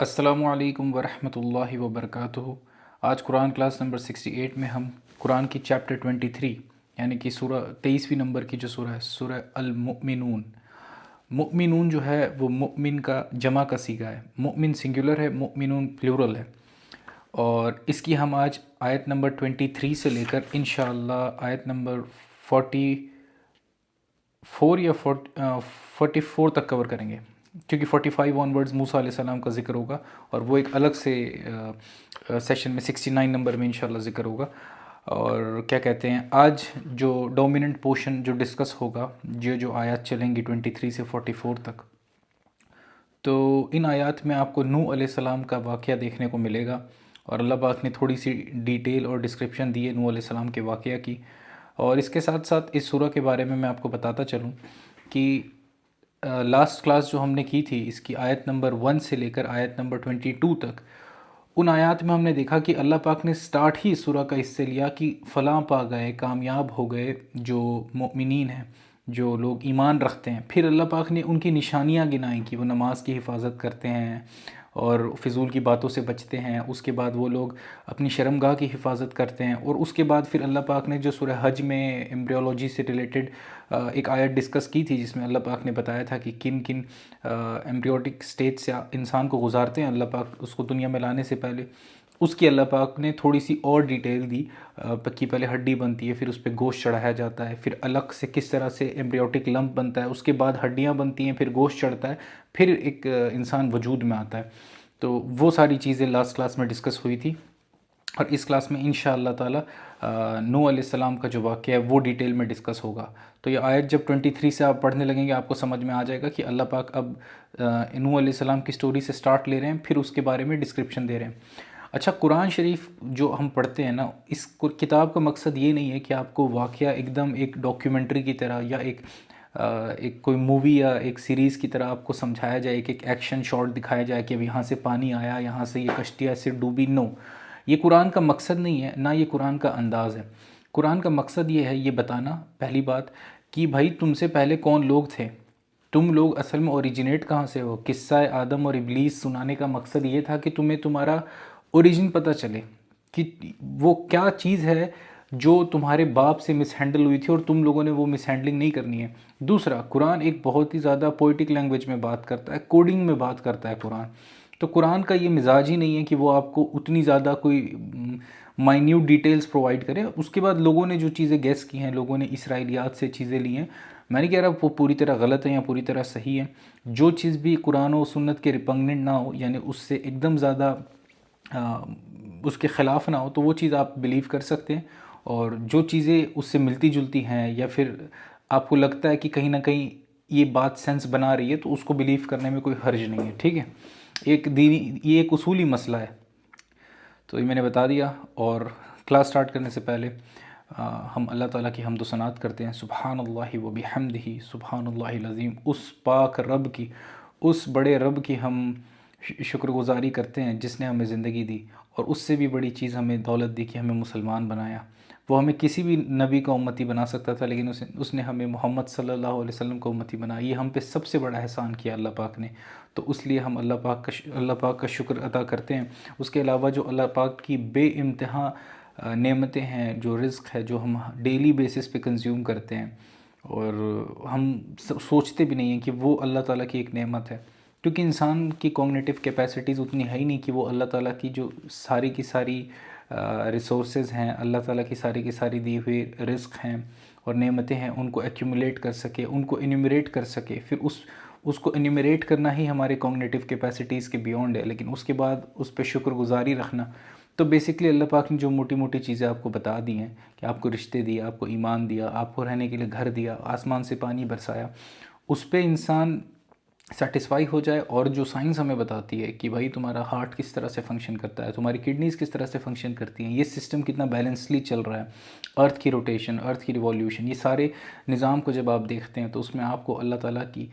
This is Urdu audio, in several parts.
السلام علیکم ورحمۃ اللہ وبرکاتہ۔ آج قرآن کلاس نمبر 68 میں ہم قرآن کی چیپٹر 23 یعنی کہ سورہ 23ویں نمبر کی جو سورہ ہے سورہ المؤمنون۔ مؤمنون جو ہے وہ مؤمن کا جمع کا صیغہ ہے، مؤمن سنگولر ہے، مؤمنون پلیورل ہے، اور اس کی ہم آج آیت نمبر 23 سے لے کر انشاءاللہ آیت نمبر 44 یا 44 تک کور کریں گے، کیونکہ 45 آن ورڈز موسیٰ علیہ السلام کا ذکر ہوگا اور وہ ایک الگ سے سیشن میں 69 نمبر میں انشاءاللہ ذکر ہوگا۔ اور کیا کہتے ہیں، آج جو ڈومیننٹ پورشن جو ڈسکس ہوگا، جو آیات چلیں گی 23 سے 44 تک، تو ان آیات میں آپ کو نوح علیہ السلام کا واقعہ دیکھنے کو ملے گا، اور اللہ پاک نے تھوڑی سی ڈیٹیل اور ڈسکرپشن دی ہے نوح علیہ السلام کے واقعہ کی۔ اور اس کے ساتھ ساتھ اس سورہ کے بارے میں آپ کو بتاتا چلوں کہ لاسٹ کلاس جو ہم نے کی تھی، اس کی آیت نمبر 1 سے لے کر آیت نمبر 22 تک، ان آیات میں ہم نے دیکھا کہ اللہ پاک نے سٹارٹ ہی اس سورہ کا اس سے لیا کہ فلاں پا گئے، کامیاب ہو گئے جو مؤمنین ہیں، جو لوگ ایمان رکھتے ہیں۔ پھر اللہ پاک نے ان کی نشانیاں گنائیں کہ وہ نماز کی حفاظت کرتے ہیں اور فضول کی باتوں سے بچتے ہیں، اس کے بعد وہ لوگ اپنی شرمگاہ کی حفاظت کرتے ہیں، اور اس کے بعد پھر اللہ پاک نے جو سورہ حج میں ایمبریولوجی سے ریلیٹڈ ایک آیت ڈسکس کی تھی، جس میں اللہ پاک نے بتایا تھا کہ کن کن ایمبریوٹک سٹیج سے انسان کو گزارتے ہیں اللہ پاک اس کو دنیا میں لانے سے پہلے، اس کی اللہ پاک نے تھوڑی سی اور ڈیٹیل دی کہ پہلے ہڈی بنتی ہے، پھر اس پہ گوشت چڑھایا جاتا ہے، پھر الگ سے کس طرح سے ایمبریوٹک لمپ بنتا ہے، اس کے بعد ہڈیاں بنتی ہیں، پھر گوشت چڑھتا ہے، پھر ایک انسان وجود میں آتا ہے۔ تو وہ ساری چیزیں لاسٹ کلاس میں ڈسکس ہوئی تھی، اور اس کلاس میں انشاءاللہ تعالی نوح علیہ السلام کا جو واقعہ ہے وہ ڈیٹیل میں ڈسکس ہوگا۔ تو یہ آیت جب 23 سے آپ پڑھنے لگیں گے، آپ کو سمجھ میں آ جائے گا کہ اللہ پاک اب نوح علیہ السلام کی سٹوری سے سٹارٹ لے رہے ہیں، پھر اس کے بارے میں ڈسکرپشن دے رہے ہیں۔ اچھا، قرآن شریف جو ہم پڑھتے ہیں نا، اس کتاب کا مقصد یہ نہیں ہے کہ آپ کو واقعہ ایک دم ایک ڈاکیومنٹری کی طرح یا ایک کوئی مووی یا ایک سیریز کی طرح آپ کو سمجھایا جائے، ایک ایکشن شاٹ دکھایا جائے کہ اب یہاں سے پانی آیا، یہاں سے یہ کشتی ایسے ڈوبی۔ نو، یہ قرآن کا مقصد نہیں ہے، نہ یہ قرآن کا انداز ہے۔ قرآن کا مقصد یہ ہے، یہ بتانا پہلی بات کہ بھائی تم سے پہلے کون لوگ تھے، تم لوگ اصل میں اوریجنیٹ کہاں سے ہو۔ قصہ آدم اور ابلیس سنانے کا مقصد یہ تھا کہ تمہیں تمہارا اوریجن پتہ چلے کہ وہ کیا چیز ہے جو تمہارے باپ سے مس ہینڈل ہوئی تھی اور تم لوگوں نے وہ مس ہینڈلنگ نہیں کرنی ہے۔ دوسرا، قرآن ایک بہت ہی زیادہ پوئٹک لینگویج میں بات کرتا ہے، کوڈنگ میں بات کرتا ہے قرآن۔ تو قرآن کا یہ مزاج ہی نہیں ہے کہ وہ آپ کو اتنی زیادہ کوئی مائنیوٹ ڈیٹیلز پرووائڈ کرے۔ اس کے بعد لوگوں نے جو چیزیں گیس کی ہیں، لوگوں نے اسرائیلیات سے چیزیں لی ہیں، میں نہیں کہہ رہا وہ پوری طرح غلط ہیں یا پوری طرح صحیح ہیں۔ جو چیز بھی قرآن و سنت کے ریپگننٹ نہ ہو، یعنی اس سے ایک دم زیادہ اس کے خلاف نہ ہو، تو وہ چیز آپ بلیو کر سکتے ہیں، اور جو چیزیں اس سے ملتی جلتی ہیں یا پھر آپ کو لگتا ہے کہ کہیں نہ کہیں یہ بات سینس بنا رہی ہے، تو اس کو بلیو کرنے میں کوئی حرج نہیں ہے، ٹھیک ہے۔ یہ ایک اصولی مسئلہ ہے، تو یہ میں نے بتا دیا۔ اور کلاس سٹارٹ کرنے سے پہلے ہم اللہ تعالیٰ کی حمد و ثنات کرتے ہیں، سبحان اللہ و بحمدہ، سبحان اللہ العظیم۔ اس پاک رب کی، اس بڑے رب کی ہم شکر گزاری کرتے ہیں جس نے ہمیں زندگی دی، اور اس سے بھی بڑی چیز ہمیں دولت دی کہ ہمیں مسلمان بنایا۔ وہ ہمیں کسی بھی نبی کا امتی بنا سکتا تھا، لیکن اس نے ہمیں محمد صلی اللہ علیہ وسلم کو امتی بنایا۔ یہ ہم پہ سب سے بڑا احسان کیا اللہ پاک نے، تو اس لیے ہم اللہ پاک کا شکر ادا کرتے ہیں۔ اس کے علاوہ جو اللہ پاک کی بے انتہا نعمتیں ہیں، جو رزق ہے، جو ہم ڈیلی بیسس پہ کنزیوم کرتے ہیں، اور ہم سوچتے بھی نہیں ہیں کہ وہ اللہ تعالیٰ کی ایک نعمت ہے، کیونکہ انسان کی کوگنیٹیو کیپیسٹیز اتنی ہے ہی نہیں کہ وہ اللہ تعالیٰ کی جو ساری کی ساری ریسورسز ہیں، اللہ تعالیٰ کی ساری دی ہوئی رزق ہیں اور نعمتیں ہیں، ان کو ایکیومولیٹ کر سکے، ان کو انیومریٹ کر سکے۔ پھر اس کو انیومریٹ کرنا ہی ہمارے کوگنیٹیو کیپیسٹیز کے بیونڈ ہے، لیکن اس کے بعد اس پہ شکر گزاری رکھنا۔ تو بیسکلی اللہ پاک نے جو موٹی موٹی چیزیں آپ کو بتا دی ہیں کہ آپ کو رشتے دیے، آپ کو ایمان دیا، آپ کو رہنے کے لیے گھر دیا، آسمان سے پانی برسایا، اس پہ انسان سیٹسفائی ہو جائے۔ اور جو سائنس ہمیں بتاتی ہے کہ بھائی تمہارا ہارٹ کس طرح سے فنکشن کرتا ہے، تمہاری کڈنیز کس طرح سے فنکشن کرتی ہیں، یہ سسٹم کتنا بیلنسلی چل رہا ہے، ارتھ کی روٹیشن، ارتھ کی ریولیوشن، یہ سارے نظام کو جب آپ دیکھتے ہیں تو اس میں آپ کو اللہ تعالیٰ کی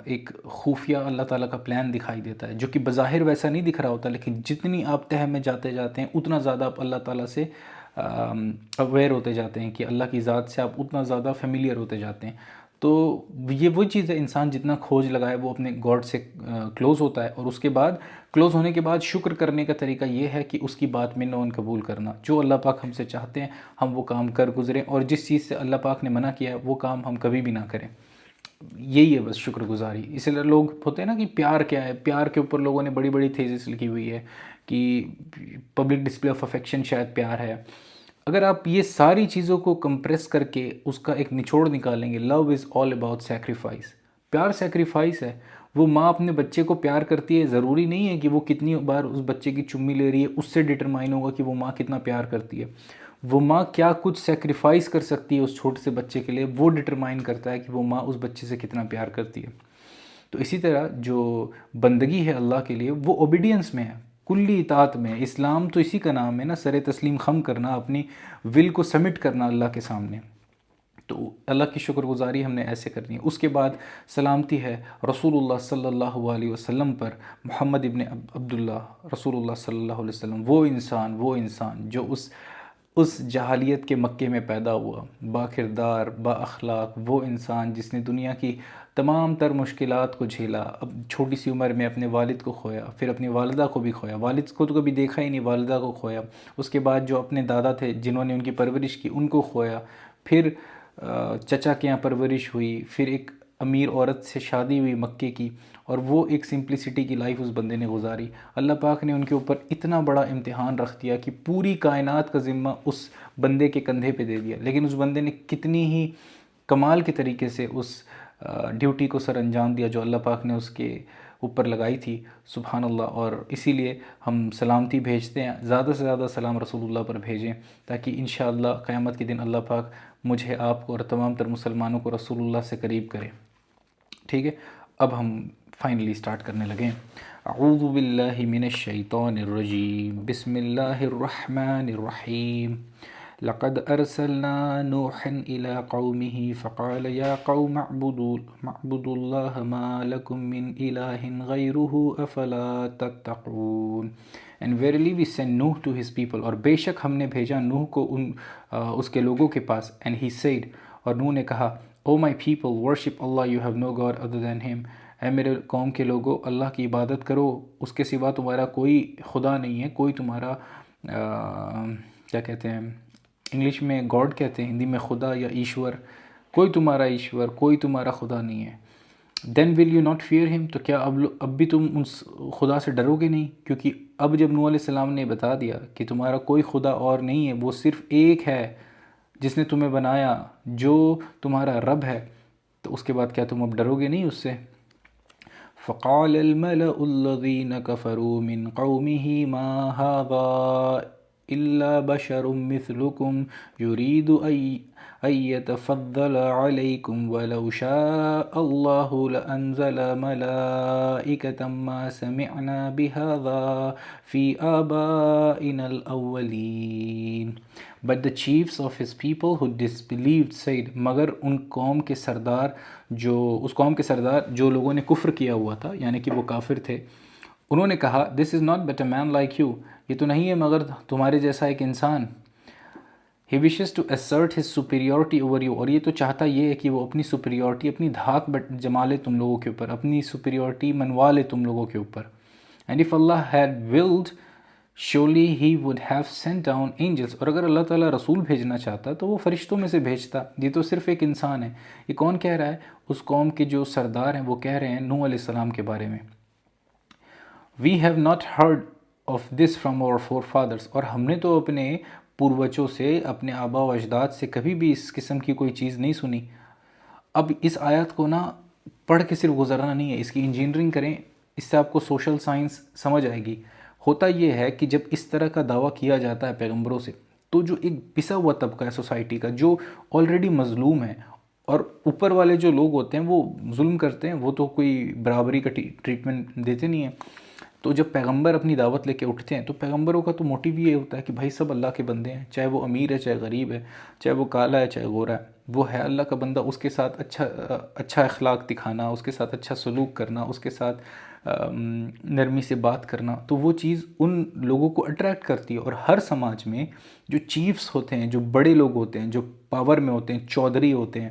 ایک خفیہ اللہ تعالیٰ کا پلان دکھائی دیتا ہے، جو کہ بظاہر ویسا نہیں دکھ رہا ہوتا، لیکن جتنی آپ تہہ میں جاتے جاتے ہیں اتنا زیادہ آپ اللہ تعالیٰ سے اویئر ہوتے جاتے ہیں، کہ اللہ کی ذات سے آپ اتنا زیادہ فیملیئر ہوتے جاتے ہیں۔ تو یہ وہ چیز ہے، انسان جتنا کھوج لگائے وہ اپنے گاڈ سے کلوز ہوتا ہے، اور اس کے بعد کلوز ہونے کے بعد شکر کرنے کا طریقہ یہ ہے کہ اس کی بات میں نون قبول کرنا، جو اللہ پاک ہم سے چاہتے ہیں ہم وہ کام کر گزریں، اور جس چیز سے اللہ پاک نے منع کیا ہے وہ کام ہم کبھی بھی نہ کریں. یہی ہے بس شکر گزاری. اسی لیے لوگ ہوتے ہیں نا کہ پیار کیا ہے، پیار کے اوپر لوگوں نے بڑی بڑی تھیسز لکھی ہوئی ہے کہ پبلک ڈسپلے آف افیکشن شاید پیار ہے. اگر آپ یہ ساری چیزوں کو کمپریس کر کے اس کا ایک نچوڑ نکالیں گے، لو از آل اباؤٹ سیکریفائس. پیار سیکریفائس ہے. وہ ماں اپنے بچے کو پیار کرتی ہے، ضروری نہیں ہے کہ وہ کتنی بار اس بچے کی چمی لے رہی ہے اس سے ڈٹرمائن ہوگا کہ وہ ماں کتنا پیار کرتی ہے. وہ ماں کیا کچھ سیکریفائس کر سکتی ہے اس چھوٹے سے بچے کے لیے، وہ ڈٹرمائن کرتا ہے کہ وہ ماں اس بچے سے کتنا پیار کرتی ہے. تو اسی طرح جو بندگی ہے اللہ کے لیے وہ اوبیڈینس میں ہے، کلی اطاعت میں. اسلام تو اسی کا نام ہے نا، سر تسلیم خم کرنا، اپنی ول کو سبمٹ کرنا اللہ کے سامنے. تو اللہ کی شکر گزاری ہم نے ایسے کرنی ہے. اس کے بعد سلامتی ہے رسول اللہ صلی اللہ علیہ وسلم پر، محمد ابن عبداللہ رسول اللہ صلی اللہ علیہ وسلم، وہ انسان جو اس جہالیت کے مکے میں پیدا ہوا، با کردار با اخلاق، وہ انسان جس نے دنیا کی تمام تر مشکلات کو جھیلا. اب چھوٹی سی عمر میں اپنے والد کو کھویا، پھر اپنی والدہ کو بھی کھویا. والد کو تو کبھی دیکھا ہی نہیں، والدہ کو کھویا. اس کے بعد جو اپنے دادا تھے جنہوں نے ان کی پرورش کی ان کو کھویا. پھر چچا کے یہاں پرورش ہوئی، پھر ایک امیر عورت سے شادی ہوئی مکے کی، اور وہ ایک سمپلسٹی کی لائف اس بندے نے گزاری. اللہ پاک نے ان کے اوپر اتنا بڑا امتحان رکھ دیا کہ پوری کائنات کا ذمہ اس بندے کے کندھے پہ دے دیا، لیکن اس بندے نے کتنی ہی کمال کے طریقے سے اس ڈیوٹی کو سر انجام دیا جو اللہ پاک نے اس کے اوپر لگائی تھی. سبحان اللہ. اور اسی لیے ہم سلامتی بھیجتے ہیں، زیادہ سے زیادہ سلام رسول اللہ پر بھیجیں تاکہ انشاءاللہ قیامت کے دن اللہ پاک مجھے، آپ کو اور تمام تر مسلمانوں کو رسول اللہ سے قریب کرے. ٹھیک ہے، اب ہم فائنلی سٹارٹ کرنے لگیں. اعوذ باللہ من الشیطان الرجیم، بسم اللہ الرحمن الرحیم. لقد ارسلنا نوحا الى قومه فقال يا قوم اعبدوا الله ما لكم من اله غيره افلا تتقون. And verily we sent Nuh to his people. اور بے شک ہم نے بھیجا نوح کو اس کے لوگوں کے پاس. And he said، اور نوح نے کہا، O my people, worship Allah, you have no God other than him. اے میرے قوم کے لوگوں، اللہ کی عبادت کرو، اس کے سوا تمہارا کوئی خدا نہیں ہے، کوئی تمہارا کیا کہتے ہیں انگلش میں گاڈ کہتے ہیں، ہندی میں خدا یا ایشور، کوئی تمہارا ایشور، کوئی تمہارا خدا نہیں ہے. دین ول یو ناٹ فیئر ہم، تو کیا اب بھی تم اس خدا سے ڈرو گے نہیں؟ کیونکہ اب جب نوح علیہ السلام نے بتا دیا کہ تمہارا کوئی خدا اور نہیں ہے، وہ صرف ایک ہے جس نے تمہیں بنایا، جو تمہارا رب ہے، تو اس کے بعد کیا تم اب ڈرو گے نہیں اس سے؟ فقال الملأ الذين كفروا من قومه ما هذا إلا بشر مثلكم يريد أن يتفضل عليكم ولو شاء الله لأنزل ملائكة ما سمعنا بهذا في آبائنا الأولين. But the chiefs of his people who disbelieved said، مگر ان قوم کے سردار جو لوگوں نے کفر کیا ہوا تھا، یعنی کہ وہ کافر تھے، انہوں نے کہا this is not but a man like you، یہ تو نہیں ہے مگر تمہارے جیسا ایک انسان. he wishes to assert his superiority over you، اور یہ تو چاہتا یہ ہے کہ وہ اپنی superiority، اپنی دھاک جما لے تم لوگوں کے اوپر، اپنی superiority منوا لے تم لوگوں کے اوپر. and if Allah had willed surely he would have sent down angels، اور اگر اللہ تعالیٰ رسول بھیجنا چاہتا تو وہ فرشتوں میں سے بھیجتا. یہ تو صرف ایک انسان ہے. یہ کون کہہ رہا ہے؟ اس قوم کے جو سردار ہیں وہ کہہ رہے ہیں نوح علیہ السلام کے بارے میں. we have not heard of this from our forefathers، اور ہم نے تو اپنے پوروجوں سے، اپنے آبا و اجداد سے کبھی بھی اس قسم کی کوئی چیز نہیں سنی. اب اس آیات کو نا پڑھ کے صرف گزرنا نہیں ہے، اس کی انجینئرنگ کریں، اس سے آپ کو سوشل سائنس سمجھ آئے گی. ہوتا یہ ہے کہ جب اس طرح کا دعویٰ کیا جاتا ہے پیغمبروں سے، تو جو ایک پسا ہوا طبقہ ہے سوسائٹی کا جو آلریڈی مظلوم ہے، اور اوپر والے جو لوگ ہوتے ہیں وہ ظلم کرتے ہیں، وہ تو کوئی برابری کا ٹریٹمنٹ دیتے نہیں ہیں. تو جب پیغمبر اپنی دعوت لے کے اٹھتے ہیں تو پیغمبروں کا تو موٹیو یہ ہوتا ہے کہ بھائی سب اللہ کے بندے ہیں، چاہے وہ امیر ہے، چاہے غریب ہے، چاہے وہ کالا ہے، چاہے گورا ہے، وہ ہے اللہ کا بندہ. اس کے ساتھ اچھا اخلاق دکھانا، اس کے ساتھ اچھا سلوک کرنا، اس کے ساتھ نرمی سے بات کرنا، تو وہ چیز ان لوگوں کو اٹریکٹ کرتی ہے. اور ہر سماج میں جو چیفز ہوتے ہیں، جو بڑے لوگ ہوتے ہیں، جو پاور میں ہوتے ہیں، چودھری ہوتے ہیں،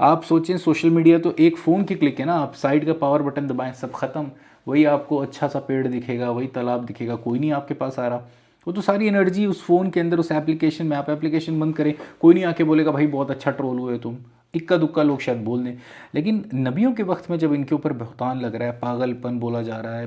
آپ سوچیں سوشل میڈیا تو ایک فون کی کلک ہے نا, آپ سائڈ کا پاور بٹن دبائیں سب ختم, وہی آپ کو اچھا سا پیڑ دکھے گا, وہی تالاب دکھے گا, کوئی نہیں آپ کے پاس آ رہا. وہ تو ساری انرجی اس فون کے اندر, اس ایپلیکیشن میں. آپ ایپلیکیشن بند کریں, کوئی نہیں آ کے بولے گا بھائی بہت اچھا ٹرول ہوئے تم, اکا دکا لوگ شاید بول دیں. لیکن نبیوں کے وقت میں جب ان کے اوپر بہتان لگ رہا ہے, پاگل پن بولا جا رہا ہے,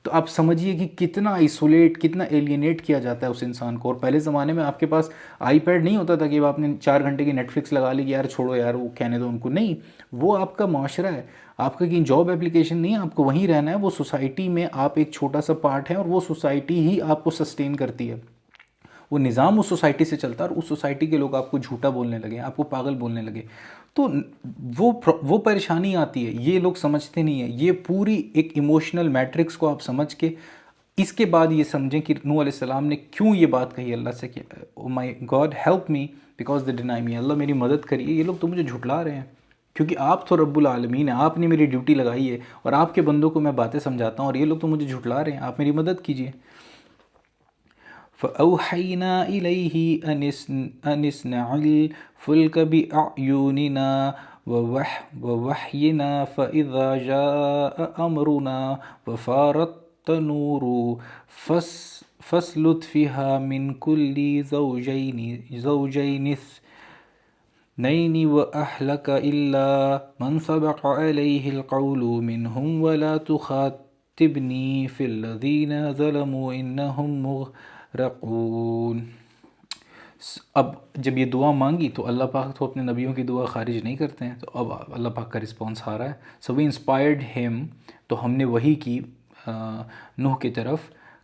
تو آپ سمجھیے کہ کتنا آئسولیٹ, کتنا ایلینیٹ کیا جاتا ہے اس انسان کو. اور پہلے زمانے میں آپ کے پاس آئی پیڈ نہیں ہوتا تھا کہ آپ نے 4 گھنٹے کی نیٹ فلکس لگا لی کہ یار چھوڑو یار وہ کہنے دو ان کو. نہیں, وہ آپ کا معاشرہ ہے, آپ کا کہیں جاب اپلیکیشن نہیں ہے, آپ کو وہیں رہنا ہے. وہ سوسائٹی میں آپ ایک چھوٹا سا پارٹ ہیں, اور وہ سوسائٹی ہی آپ کو سسٹین کرتی ہے. وہ نظام اس سوسائٹی سے چلتا ہے, اور اس سوسائٹی کے لوگ آپ کو جھوٹا بولنے لگے, آپ کو پاگل بولنے لگے, تو وہ پریشانی آتی ہے. یہ لوگ سمجھتے نہیں ہیں. یہ پوری ایک ایموشنل میٹرکس کو آپ سمجھ کے اس کے بعد یہ سمجھیں کہ نوح علیہ السلام نے کیوں یہ بات کہی اللہ سے کہ oh my God help me because they deny me, Allah میری مدد کریے, یہ لوگ تو مجھے جھٹلا رہے ہیں. کیونکہ آپ تو رب العالمین ہیں, آپ نے میری ڈیوٹی لگائی ہے, اور آپ کے بندوں کو میں باتیں سمجھاتا ہوں, اور یہ لوگ تو مجھے جھٹلا رہے ہیں, آپ میری مدد کیجیے. فَأَوْحَيْنَا إِلَيْهِ أَنِ اصْنَعِ الْفُلْكَ بِأَعْيُنِنَا وَوَحْيِنَا فَإِذَا جَاءَ أَمْرُنَا وَفَارَتِ النُّورُ فَاسْلُكْ فِيهَا مِنْ كُلِّ زَوْجَيْنِ اثْنَيْنِ وَأَهْلَكَ إِلَّا مَنْ سَبَقَ عَلَيْهِ الْقَوْلُ مِنْهُمْ وَلَا تُخَاطِبْنِي فِي الَّذِينَ ظَلَمُوا إِنَّهُمْ مغرقون. اب جب یہ دعا مانگی تو اللہ پاک تو اپنے نبیوں کی دعا خارج نہیں کرتے ہیں, تو اب اللہ پاک کا رسپانس آ رہا ہے. سو وی انسپائرڈ ہم, تو ہم نے وہی کی نوح کی طرف.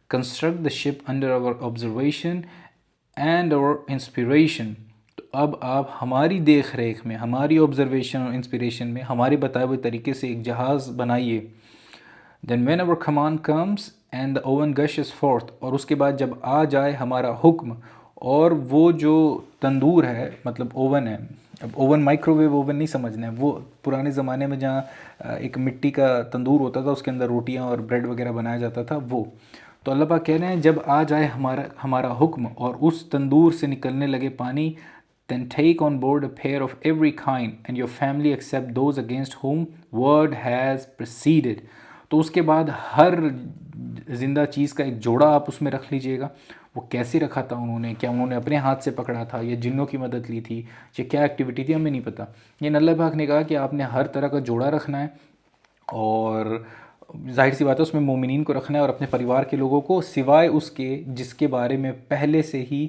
Construct the ship under our observation and our inspiration. تو اب آپ ہماری دیکھ ریکھ میں, ہماری آبزرویشن اور انسپریشن میں ہمارے بتائے ہوئے طریقے سے ایک جہاز بنائیے. Then when our command comes and the oven gushes forth, اور اس کے بعد جب آ جائے ہمارا حکم, اور وہ جو تندور ہے, مطلب اوون ہے, اب اوون مائکرو ویو اوون نہیں سمجھنا ہے, وہ پرانے زمانے میں جہاں ایک مٹی کا تندور ہوتا تھا, اس کے اندر روٹیاں اور بریڈ وغیرہ بنایا جاتا تھا, وہ. تو اللہ پاک کہہ رہے ہیں جب آ جائے ہمارا حکم اور اس تندور سے نکلنے لگے پانی, then take on board a pair of every kind and your family except those against whom word has proceeded. تو اس کے بعد ہر زندہ چیز کا ایک جوڑا آپ اس میں رکھ لیجئے گا. وہ کیسے رکھا تھا انہوں نے, کیا انہوں نے اپنے ہاتھ سے پکڑا تھا, یا جنوں کی مدد لی تھی, یا کیا ایکٹیویٹی تھی, ہمیں نہیں پتہ. یہ اللہ پاک نے کہا کہ آپ نے ہر طرح کا جوڑا رکھنا ہے, اور ظاہر سی بات ہے اس میں مومنین کو رکھنا ہے, اور اپنے پریوار کے لوگوں کو, سوائے اس کے جس کے بارے میں پہلے سے ہی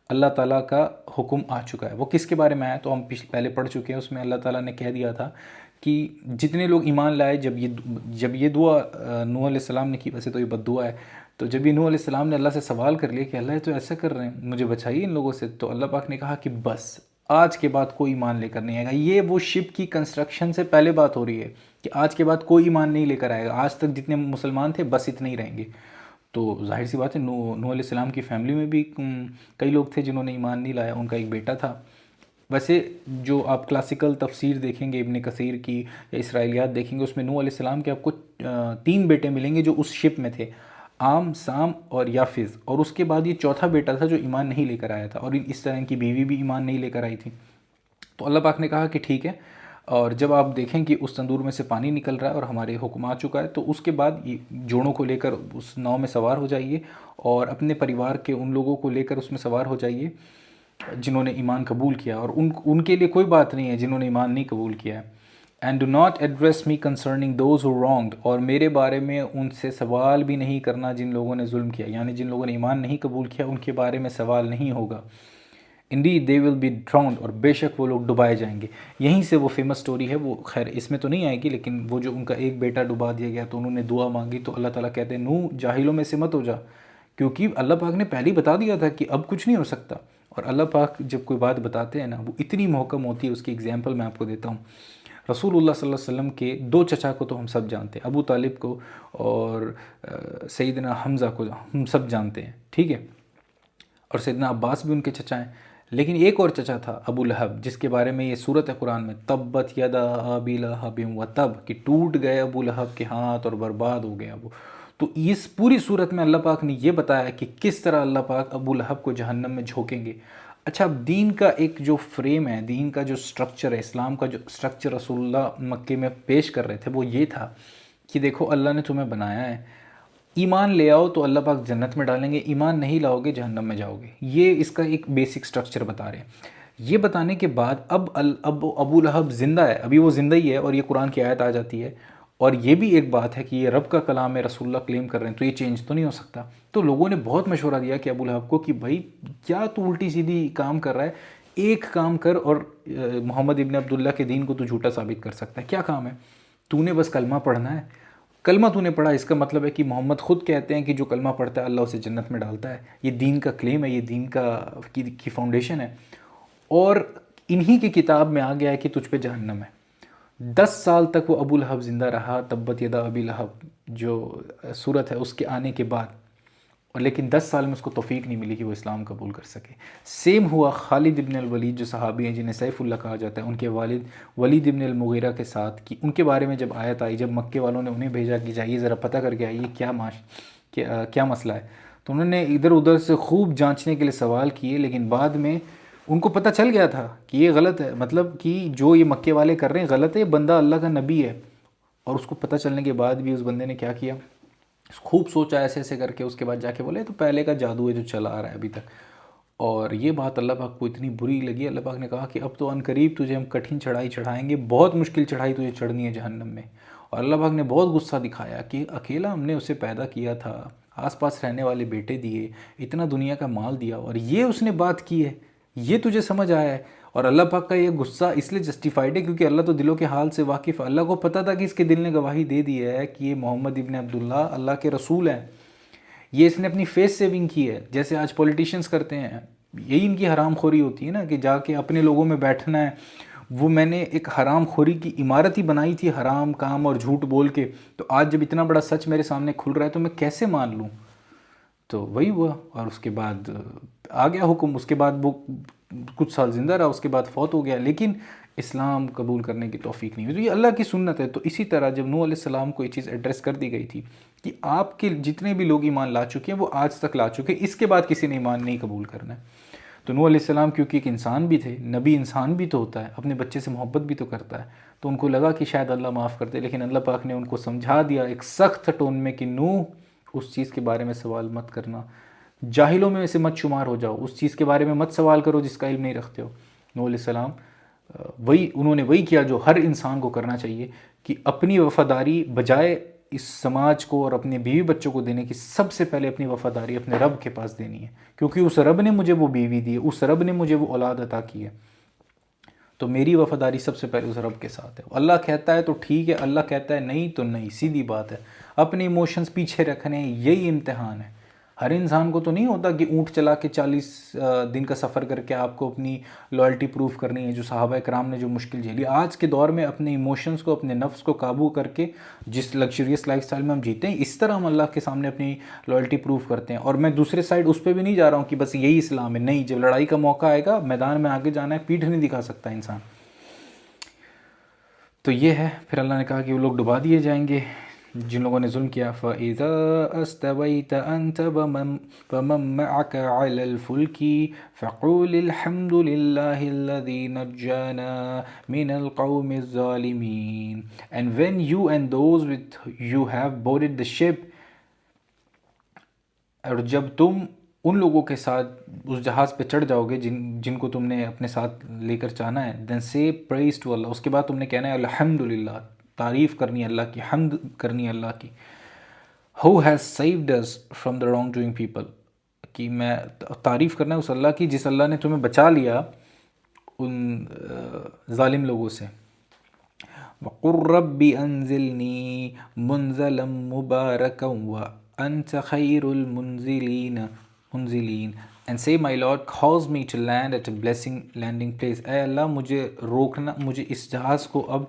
اللہ تعالیٰ کا حکم آ چکا ہے. وہ کس کے بارے میں آیا تو ہم پہلے پڑھ چکے ہیں. اس میں اللہ تعالیٰ نے کہہ دیا تھا کہ جتنے لوگ ایمان لائے, جب یہ دعا نوح علیہ السلام نے کی, ویسے تو یہ بد دعا ہے, تو جب یہ نوح علیہ السلام نے اللہ سے سوال کر لیا کہ اللہ تو ایسا کر رہے ہیں, مجھے بچائیے ان لوگوں سے, تو اللہ پاک نے کہا کہ بس آج کے بعد کوئی ایمان لے کر نہیں آئے گا. یہ وہ شپ کی کنسٹرکشن سے پہلے بات ہو رہی ہے کہ آج کے بعد کوئی ایمان نہیں لے کر آئے گا. آج تک جتنے مسلمان تھے بس اتنے ہی رہیں گے. تو ظاہر سی بات ہے نوح علیہ السلام کی فیملی میں بھی کئی لوگ تھے جنہوں نے ایمان نہیں لایا. ان کا ایک بیٹا تھا. ویسے جو آپ کلاسیکل تفسیر دیکھیں گے ابن کثیر کی یا اسرائیلیات دیکھیں گے, اس میں نوح علیہ السلام کے آپ کو 3 بیٹے ملیں گے جو اس شپ میں تھے, عام, سام اور یافز. اور اس کے بعد یہ چوتھا بیٹا تھا جو ایمان نہیں لے کر آیا تھا, اور اس طرح کی بیوی بھی ایمان نہیں لے کر آئی تھی. تو اللہ پاک نے کہا کہ ٹھیک ہے, اور جب آپ دیکھیں کہ اس تندور میں سے پانی نکل رہا ہے اور ہمارے حکم آ چکا ہے, تو اس کے بعد یہ جوڑوں کو لے کر اس ناؤ میں سوار ہو جائیے, اور اپنے پریوار کے ان لوگوں کو لے کر اس میں سوار ہو جائیے جنہوں نے ایمان قبول کیا, اور ان کے لیے کوئی بات نہیں ہے جنہوں نے ایمان نہیں قبول کیا ہے. And do not address me concerning those who wronged, اور میرے بارے میں ان سے سوال بھی نہیں کرنا جن لوگوں نے ظلم کیا, یعنی جن لوگوں نے ایمان نہیں قبول کیا ان کے بارے میں سوال نہیں ہوگا. Indeed they will be drowned, اور بے شک وہ لوگ ڈبائے جائیں گے. یہیں سے وہ فیمس سٹوری ہے, وہ خیر اس میں تو نہیں آئے گی, لیکن وہ جو ان کا ایک بیٹا ڈبا دیا گیا تو انہوں نے دعا مانگی, تو اللہ تعالیٰ کہتے ہیں نوح جاہلوں میں سے مت ہو جا, کیونکہ اللہ پاک نے پہلے ہی بتا دیا تھا کہ اب کچھ نہیں ہو سکتا. اور اللہ پاک جب کوئی بات بتاتے ہیں نا, وہ اتنی محکم ہوتی ہے. اس کی اگزامپل میں آپ کو دیتا ہوں. رسول اللہ صلی اللہ علیہ وسلم کے 2 چچا کو تو ہم سب جانتے ہیں, ابو طالب کو اور سیدنا حمزہ کو ہم سب جانتے ہیں, ٹھیک ہے, اور سیدنا عباس بھی ان کے چچا ہیں. لیکن ایک اور چچا تھا ابو لہب, جس کے بارے میں یہ صورت ہے قرآن میں, تبت یدا ابی لہب و تب, کہ ٹوٹ گئے ابو لہب کے ہاتھ اور برباد ہو گیا وہ. تو اس پوری صورت میں اللہ پاک نے یہ بتایا کہ کس طرح اللہ پاک ابو لہب کو جہنم میں جھونکیں گے. اچھا، اب دین کا ایک جو فریم ہے، دین کا جو سٹرکچر ہے، اسلام کا جو سٹرکچر رسول اللہ مکے میں پیش کر رہے تھے وہ یہ تھا کہ دیکھو اللہ نے تمہیں بنایا ہے، ایمان لے آؤ تو اللہ پاک جنت میں ڈالیں گے، ایمان نہیں لاؤ گے جہنم میں جاؤ گے. یہ اس کا ایک بیسک سٹرکچر بتا رہے ہیں. یہ بتانے کے بعد اب ابو لہب زندہ ہے، ابھی وہ زندہ ہی ہے، اور یہ قرآن کی آیت آ جاتی ہے، اور یہ بھی ایک بات ہے کہ یہ رب کا کلام ہے، رسول اللہ کلیم کر رہے ہیں، تو یہ چینج تو نہیں ہو سکتا. تو لوگوں نے بہت مشورہ دیا کہ ابو لہب کو کہ بھائی کیا تو الٹی سیدھی کام کر رہا ہے، ایک کام کر اور محمد ابن عبداللہ کے دین کو تو جھوٹا ثابت کر سکتا ہے. کیا کام ہے؟ تو نے بس کلمہ پڑھنا ہے. کلمہ تو نے پڑھا، اس کا مطلب ہے کہ محمد خود کہتے ہیں کہ جو کلمہ پڑھتا ہے اللہ اسے جنت میں ڈالتا ہے. یہ دین کا کلیم ہے، یہ دین کی فاؤنڈیشن ہے. اور انہی کی کتاب میں آ گیا ہے کہ تجھ پہ جہنم ہے. 10 سال تک وہ ابو لہب زندہ رہا، تبت یدا ابی لہب جو صورت ہے اس کے آنے کے بعد، اور لیکن 10 سال میں اس کو توفیق نہیں ملی کہ وہ اسلام قبول کر سکے. سیم ہوا خالد ابن الولید جو صحابی ہیں جنہیں سیف اللہ کہا جاتا ہے، ان کے والد ولید ابن المغیرہ کے ساتھ، کہ ان کے بارے میں جب آیت آئی، جب مکے والوں نے انہیں بھیجا کہ جائیے ذرا پتہ کر کے آئیے کیا مسئلہ ہے، تو انہوں نے ادھر ادھر سے خوب جانچنے کے لیے سوال کیے، لیکن بعد میں ان کو پتہ چل گیا تھا کہ یہ غلط ہے، مطلب کہ جو یہ مکے والے کر رہے ہیں غلط ہے، یہ بندہ اللہ کا نبی ہے. اور اس کو پتہ چلنے کے بعد بھی اس بندے نے کیا کیا، خوب سوچا ایسے ایسے کر کے، اس کے بعد جا کے بولے تو پہلے کا جادو ہے جو چلا آ رہا ہے ابھی تک. اور یہ بات اللہ پاک کو اتنی بری لگی، اللہ پاک نے کہا کہ اب تو ان قریب تجھے ہم کٹھن چڑھائی چڑھائیں گے، بہت مشکل چڑھائی تجھے چڑھنی ہے جہنم میں. اور اللہ پاک نے بہت غصہ دکھایا کہ اکیلا ہم نے اسے پیدا کیا تھا، آس پاس رہنے والے بیٹے دیے، اتنا دنیا کا مال دیا، اور یہ اس نے بات کی ہے، یہ تجھے سمجھ آیا ہے. اور اللہ پاک کا یہ غصہ اس لیے جسٹیفائڈ ہے کیونکہ اللہ تو دلوں کے حال سے واقف ہے. اللہ کو پتہ تھا کہ اس کے دل نے گواہی دے دی ہے کہ یہ محمد ابن عبداللہ اللہ کے رسول ہیں. یہ اس نے اپنی فیس سیونگ کی ہے، جیسے آج پولیٹیشینز کرتے ہیں. یہی ان کی حرام خوری ہوتی ہے نا، کہ جا کے اپنے لوگوں میں بیٹھنا ہے. وہ میں نے ایک حرام خوری کی عمارت ہی بنائی تھی، حرام کام اور جھوٹ بول کے، تو آج جب اتنا بڑا سچ میرے سامنے کھل رہا ہے تو میں کیسے مان لوں. تو وہی ہوا، اور اس کے بعد آ گیا حکم. اس کے بعد وہ کچھ سال زندہ رہا، اس کے بعد فوت ہو گیا، لیکن اسلام قبول کرنے کی توفیق نہیں ہوئی. تو یہ اللہ کی سنت ہے. تو اسی طرح جب نوح علیہ السلام کو یہ چیز ایڈریس کر دی گئی تھی کہ آپ کے جتنے بھی لوگ ایمان لا چکے ہیں وہ آج تک لا چکے ہیں، اس کے بعد کسی نے ایمان نہیں قبول کرنا ہے. تو نوح علیہ السلام کیونکہ ایک انسان بھی تھے، نبی انسان بھی تو ہوتا ہے، اپنے بچے سے محبت بھی تو کرتا ہے، تو ان کو لگا کہ شاید اللہ معاف کر دے. لیکن اللہ پاک نے ان کو سمجھا دیا ایک سخت ٹون میں کہ نوح اس چیز کے بارے میں سوال مت کرنا، جاہلوں میں سے مت شمار ہو جاؤ، اس چیز کے بارے میں مت سوال کرو جس کا علم نہیں رکھتے ہو. نوح علیہ السلام انہوں نے وہی کیا جو ہر انسان کو کرنا چاہیے، کہ اپنی وفاداری بجائے اس سماج کو اور اپنے بیوی بچوں کو دینے کی، سب سے پہلے اپنی وفاداری اپنے رب کے پاس دینی ہے، کیونکہ اس رب نے مجھے وہ بیوی دی ہے، اس رب نے مجھے وہ اولاد عطا کی ہے، تو میری وفاداری سب سے پہلے اس رب کے ساتھ ہے. اللہ کہتا ہے تو ٹھیک ہے، اللہ کہتا ہے نہیں تو نہیں، سیدھی بات ہے. اپنے ایموشنز پیچھے رکھنے، یہی امتحان ہے. ہر انسان کو تو نہیں ہوتا کہ اونٹ چلا کے 40 دن کا سفر کر کے آپ کو اپنی لائلٹی پروف کرنی ہے، جو صحابہ کرام نے جو مشکل جھیلی. آج کے دور میں اپنے ایموشنز کو، اپنے نفس کو قابو کر کے جس لگژریس لائف سٹائل میں ہم جیتے ہیں، اس طرح ہم اللہ کے سامنے اپنی لائلٹی پروف کرتے ہیں. اور میں دوسرے سائڈ اس پہ بھی نہیں جا رہا ہوں کہ بس یہی اسلام ہے، نہیں. جب لڑائی کا موقع آئے گا، میدان میں آگے جانا ہے، پیٹھ نہیں دکھا سکتا انسان. تو یہ ہے. پھر اللہ نے کہا کہ وہ لوگ ڈبا دیے جائیں گے جن لوگوں نے ظلم کیا. فَإِذَا أَسْتَوَيْتَ أَنْتَ وَمَن مَّعَكَ عَلَى الْفُلْكِ فَقُولِ الْحَمْدُ لِلَّهِ الَّذِي نَجَّانَا مِنَ الْقَوْمِ الظَّالِمِينَ. And when you and those with you have boarded the ship، اور جب تم ان لوگوں کے ساتھ اس جہاز پہ چڑھ جاؤ گے جن کو تم نے اپنے ساتھ لے کر جانا ہے، دین سے پریز ٹو اللہ. اس کے بعد تم نے کہنا ہے الحمدللہ، تعریف کرنی اللہ کی، حمد کرنی اللہ کی. Who has saved us from the wrongdoing people, کہ میں تعریف کرنا ہے اس اللہ کی جس اللہ نے تمہیں بچا لیا ان ظالم لوگوں سے. وَقُلْ رَبِّ أَنزِلْنِي مُنزَلًا مُبَارَكًا وَأَنْتَ خَيْرُ الْمُنزِلِينَ. And say my Lord cause me to land at a blessing landing place. اے اللہ مجھے روکنا، مجھے اس جہاز کو اب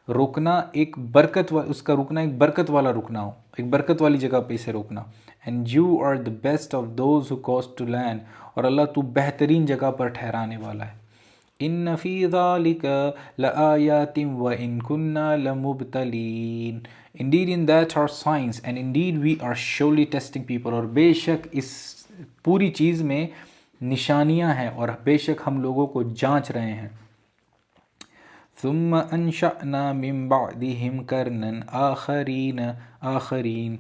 روکنا ایک برکت اس کا رکنا ایک برکت والا رکنا ہو، ایک برکت والی جگہ پہ اسے روکنا. And you are the best of those who cause to land. اور اللہ تو بہترین جگہ پر ٹھہرانے والا ہے. ان فی ذالک لآیات وان کنا لمبتلین. Indeed in that are signs and indeed we are surely testing people. اور بے شک اس پوری چیز میں نشانیاں ہیں اور بے شک ہم لوگوں کو جانچ رہے ہیں. ثم انشأنا من بعدهم قرنا آخرین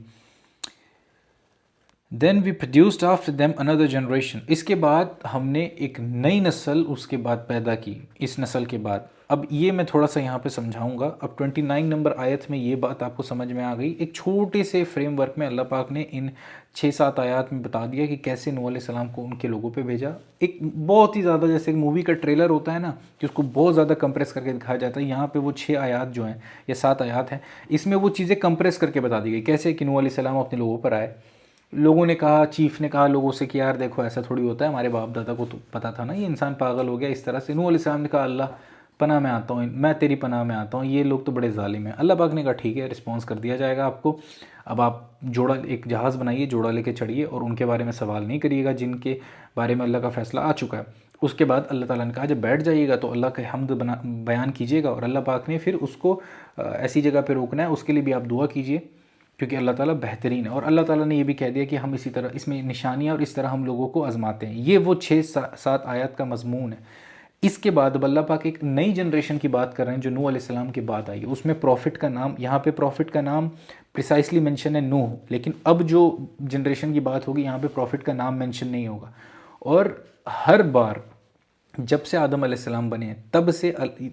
Then we produced after them another generation. اس کے بعد ہم نے ایک نئی نسل اس کے بعد پیدا کی اس نسل کے بعد. اب یہ میں تھوڑا سا یہاں پہ سمجھاؤں گا. اب 29 نمبر آیت میں یہ بات آپ کو سمجھ میں آ گئی. ایک چھوٹے سے فریم ورک میں اللہ پاک نے ان 6-7 آیات میں بتا دیا کہ کیسے نوح علیہ السلام کو ان کے لوگوں پہ بھیجا. ایک بہت ہی زیادہ جیسے ایک مووی کا ٹریلر ہوتا ہے نا کہ اس کو بہت زیادہ کمپریس کر کے دکھایا جاتا ہے, یہاں پہ وہ 6 آیات جو ہیں یا 7 آیات ہیں اس میں وہ چیزیں کمپریس کر کے بتا دی گئی. کیسے کہ نوح علیہ السلام اپنے لوگوں پر آئے, لوگوں نے کہا, چیف نے کہا لوگوں سے کہ یار دیکھو ایسا تھوڑی ہوتا ہے, ہمارے باپ دادا کو تو پتہ تھا نا یہ انسان پاگل ہو گیا اس طرح سے. نوح علیہ السلام نے کہا اللہ پناہ میں آتا ہوں, میں تیری پناہ میں آتا ہوں, یہ لوگ تو بڑے ظالم ہیں. اللہ پاک نے کہا ٹھیک ہے رسپانس کر دیا جائے گا آپ کو. اب آپ جوڑا ایک جہاز بنائیے, جوڑا لے کے چڑھیے اور ان کے بارے میں سوال نہیں کریے گا جن کے بارے میں اللہ کا فیصلہ آ چکا ہے. اس کے بعد اللہ تعالیٰ نے کہا جب بیٹھ جائیے گا تو اللہ کے حمد بیان کیجیے گا, اور اللہ پاک نے پھر اس کو ایسی جگہ پہ روکنا ہے, اس کے لیے بھی آپ دعا کیجیے کیونکہ اللہ تعالیٰ بہترین ہے. اور اللہ تعالیٰ نے یہ بھی کہہ دیا کہ ہم اسی طرح اس میں نشانیاں اور اس طرح ہم لوگوں کو آزماتے ہیں. یہ وہ 6-7 آیات کا مضمون ہے. اس کے بعد اب اللہ پاک ایک نئی جنریشن کی بات کر رہے ہیں جو نوح علیہ السلام کے بعد آئی. اس میں پروفٹ کا نام, یہاں پہ پروفٹ کا نام پریسائسلی مینشن ہے نوح, لیکن اب جو جنریشن کی بات ہوگی یہاں پہ پروفٹ کا نام مینشن نہیں ہوگا. اور ہر بار جب سے آدم علیہ السلام بنے ہیں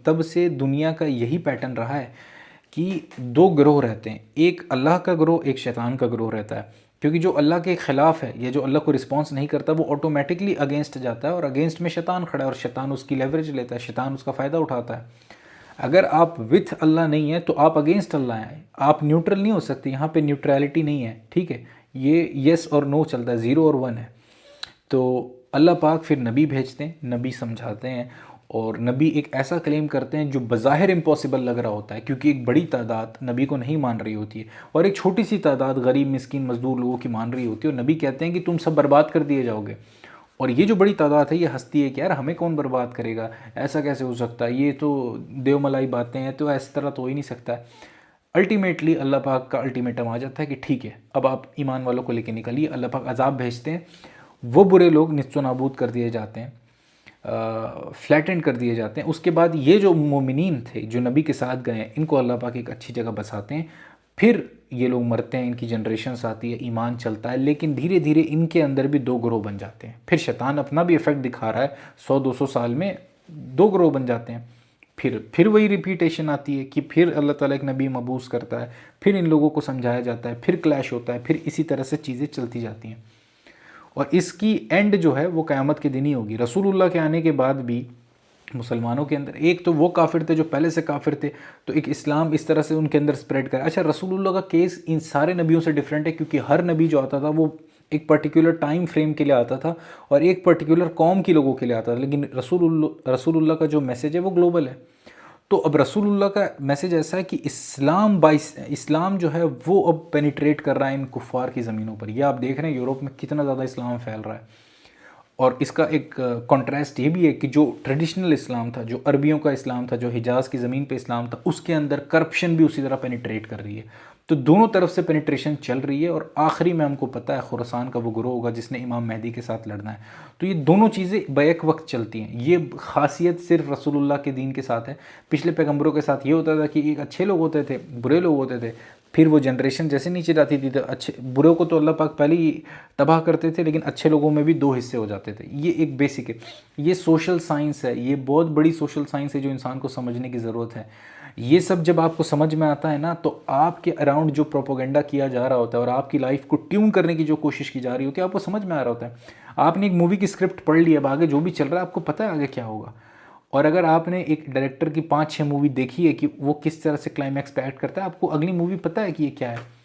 تب سے دنیا کا یہی پیٹرن رہا ہے کہ 2 گروہ رہتے ہیں, ایک اللہ کا گروہ, ایک شیطان کا گروہ رہتا ہے. کیونکہ جو اللہ کے خلاف ہے یا جو اللہ کو رسپانس نہیں کرتا وہ آٹومیٹکلی اگینسٹ جاتا ہے, اور اگینسٹ میں شیطان کھڑا ہے اور شیطان اس کی لیوریج لیتا ہے, شیطان اس کا فائدہ اٹھاتا ہے. اگر آپ وتھ اللہ نہیں ہیں تو آپ اگینسٹ اللہ ہیں, آپ نیوٹرل نہیں ہو سکتے. یہاں پہ نیوٹرالٹی نہیں ہے, ٹھیک ہے, یہ یس اور نو چلتا ہے, 0 اور 1 ہے. تو اللہ پاک پھر نبی بھیجتے ہیں, نبی سمجھاتے ہیں, اور نبی ایک ایسا کلیم کرتے ہیں جو بظاہر امپاسبل لگ رہا ہوتا ہے کیونکہ ایک بڑی تعداد نبی کو نہیں مان رہی ہوتی ہے اور ایک چھوٹی سی تعداد غریب مسکین مزدور لوگوں کی مان رہی ہوتی ہے, اور نبی کہتے ہیں کہ تم سب برباد کر دیے جاؤ گے. اور یہ جو بڑی تعداد ہے یہ ہنستی ہے کہ یار ہمیں کون برباد کرے گا, ایسا کیسے ہو سکتا ہے, یہ تو دیو ملائی باتیں ہیں, تو اس طرح تو ہو ہی نہیں سکتا ہے. الٹیمیٹلی اللہ پاک کا الٹیمیٹم آ جاتا ہے کہ ٹھیک ہے اب آپ ایمان والوں کو لے کے نکلیے. اللہ پاک عذاب بھیجتے ہیں, وہ برے لوگ نیست و نابود کر دیے جاتے ہیں, فلیٹنڈ کر دیے جاتے ہیں. اس کے بعد یہ جو مومنین تھے جو نبی کے ساتھ گئے ہیں ان کو اللہ پاک ایک اچھی جگہ بساتے ہیں. پھر یہ لوگ مرتے ہیں, ان کی جنریشنز آتی ہے, ایمان چلتا ہے, لیکن دھیرے دھیرے ان کے اندر بھی 2 گروہ بن جاتے ہیں. پھر شیطان اپنا بھی ایفیکٹ دکھا رہا ہے, 100-200 سال میں 2 گروہ بن جاتے ہیں. پھر وہی ریپیٹیشن آتی ہے کہ پھر اللہ تعالیٰ ایک نبی مبعوث کرتا ہے, پھر ان لوگوں کو سمجھایا جاتا ہے, پھر کلیش ہوتا ہے, پھر اسی طرح سے چیزیں چلتی جاتی ہیں. اور اس کی اینڈ جو ہے وہ قیامت کے دن ہی ہوگی. رسول اللہ کے آنے کے بعد بھی مسلمانوں کے اندر ایک تو وہ کافر تھے جو پہلے سے کافر تھے, تو ایک اسلام اس طرح سے ان کے اندر سپریڈ کرا. اچھا, رسول اللہ کا کیس ان سارے نبیوں سے ڈیفرنٹ ہے کیونکہ ہر نبی جو آتا تھا وہ ایک پرٹیکولر ٹائم فریم کے لیے آتا تھا اور ایک پرٹیکولر قوم کی لوگوں کے لیے آتا تھا, لیکن رسول اللہ کا جو میسیج ہے وہ گلوبل ہے. تو اب رسول اللہ کا میسیج ایسا ہے کہ اسلام جو ہے وہ اب پینیٹریٹ کر رہا ہے ان کفار کی زمینوں پر. یہ آپ دیکھ رہے ہیں یوروپ میں کتنا زیادہ اسلام پھیل رہا ہے. اور اس کا ایک کنٹراسٹ یہ بھی ہے کہ جو ٹریڈیشنل اسلام تھا, جو عربیوں کا اسلام تھا, جو حجاز کی زمین پہ اسلام تھا, اس کے اندر کرپشن بھی اسی طرح پینیٹریٹ کر رہی ہے. تو دونوں طرف سے پینیٹریشن چل رہی ہے, اور آخری میں ہم کو پتہ ہے خراسان کا وہ گروہ ہوگا جس نے امام مہدی کے ساتھ لڑنا ہے. تو یہ دونوں چیزیں بیک وقت چلتی ہیں. یہ خاصیت صرف رسول اللہ کے دین کے ساتھ ہے. پچھلے پیغمبروں کے ساتھ یہ ہوتا تھا کہ ایک اچھے لوگ ہوتے تھے, برے لوگ ہوتے تھے, پھر وہ جنریشن جیسے نیچے جاتی تھی تو اچھے برے کو تو اللہ پاک پہلے ہی تباہ کرتے تھے, لیکن اچھے لوگوں میں بھی 2 حصے ہو جاتے تھے. یہ ایک بیسک ہے, یہ سوشل سائنس ہے, یہ بہت بڑی سوشل سائنس ہے جو انسان کو سمجھنے کی ضرورت ہے. یہ سب جب آپ کو سمجھ میں آتا ہے نا تو آپ کے اراؤنڈ جو پروپوگنڈا کیا جا رہا ہوتا ہے اور آپ کی لائف کو ٹیون کرنے کی جو کوشش کی جا رہی ہوتی ہے آپ کو سمجھ میں آ رہا ہوتا ہے. آپ نے ایک مووی کی اسکرپٹ پڑھ لی, اب آگے جو بھی چل رہا ہے آپ کو پتہ ہے آگے کیا ہوگا. اور اگر آپ نے ایک ڈائریکٹر کی 5-6 مووی دیکھی ہے کہ وہ کس طرح سے کلائمیکس پہ ایکٹ کرتا ہے, آپ کو اگلی مووی پتہ ہے کہ یہ کیا ہے.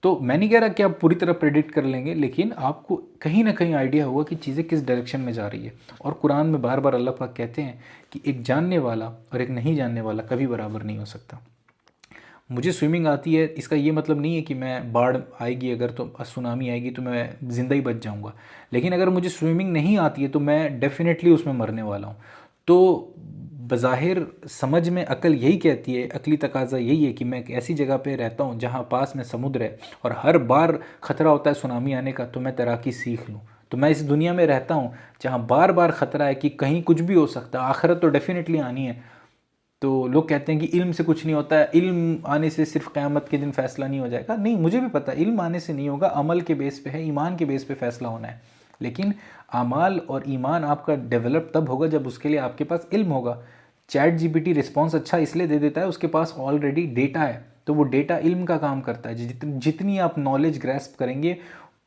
تو میں نہیں کہہ رہا کہ آپ پوری طرح پریڈکٹ کر لیں گے, لیکن آپ کو کہیں نہ کہیں آئیڈیا ہوگا کہ چیزیں کس ڈائریکشن میں جا رہی ہے. اور قرآن میں بار بار اللہ پاک کہتے ہیں کہ ایک جاننے والا اور ایک نہیں جاننے والا کبھی برابر نہیں ہو سکتا. مجھے سوئمنگ آتی ہے, اس کا یہ مطلب نہیں ہے کہ میں باڑھ آئے گی اگر تو سونامی آئے گی تو میں زندہ ہی بچ جاؤں گا, لیکن اگر مجھے سوئمنگ نہیں آتی ہے تو میں ڈیفینیٹلی اس میں مرنے والا ہوں. تو بظاہر سمجھ میں عقل یہی کہتی ہے, عقلی تقاضا یہی ہے کہ میں ایک ایسی جگہ پہ رہتا ہوں جہاں پاس میں سمندر ہے اور ہر بار خطرہ ہوتا ہے سونامی آنے کا, تو میں تیراکی سیکھ لوں تو میں اس دنیا میں رہتا ہوں جہاں بار بار خطرہ ہے کہ کہیں کچھ بھی ہو سکتا ہے، آخرت تو ڈیفینیٹلی آنی ہے۔ تو لوگ کہتے ہیں کہ علم سے کچھ نہیں ہوتا ہے، علم آنے سے صرف قیامت کے دن فیصلہ نہیں ہو جائے گا۔ نہیں، مجھے بھی پتہ ہے علم آنے سے نہیں ہوگا، عمل کے بیس پہ ہے، ایمان کے بیس پہ فیصلہ ہونا ہے۔ لیکن اعمال اور ایمان آپ کا ڈیولپ تب ہوگا جب اس کے لیے آپ کے پاس علم ہوگا۔ ChatGPT response اچھا اس لیے دے دیتا ہے، اس کے پاس آلریڈی ڈیٹا ہے، تو وہ ڈیٹا علم کا کام کرتا ہے۔ جتنی آپ نالج گریسپ کریں گے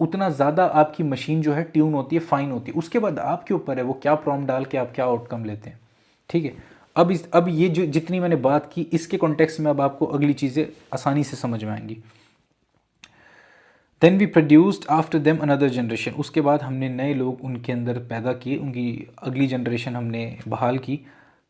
اتنا زیادہ آپ کی مشین جو ہے ٹیون ہوتی ہے، فائن ہوتی ہے۔ اس کے بعد آپ کے اوپر ہے وہ کیا پرومپٹ ڈال کے آپ کیا آؤٹ کم لیتے ہیں، ٹھیک ہے۔ اب یہ جو جتنی میں نے بات کی اس کے کانٹیکسٹ میں اب آپ کو اگلی چیزیں آسانی سے سمجھ میں آئیں گی۔ دین وی produced after them another generation, اس کے بعد ہم نے نئے لوگ ان کے اندر پیدا کیے، ان کی اگلی جنریشن ہم نے بحال کی۔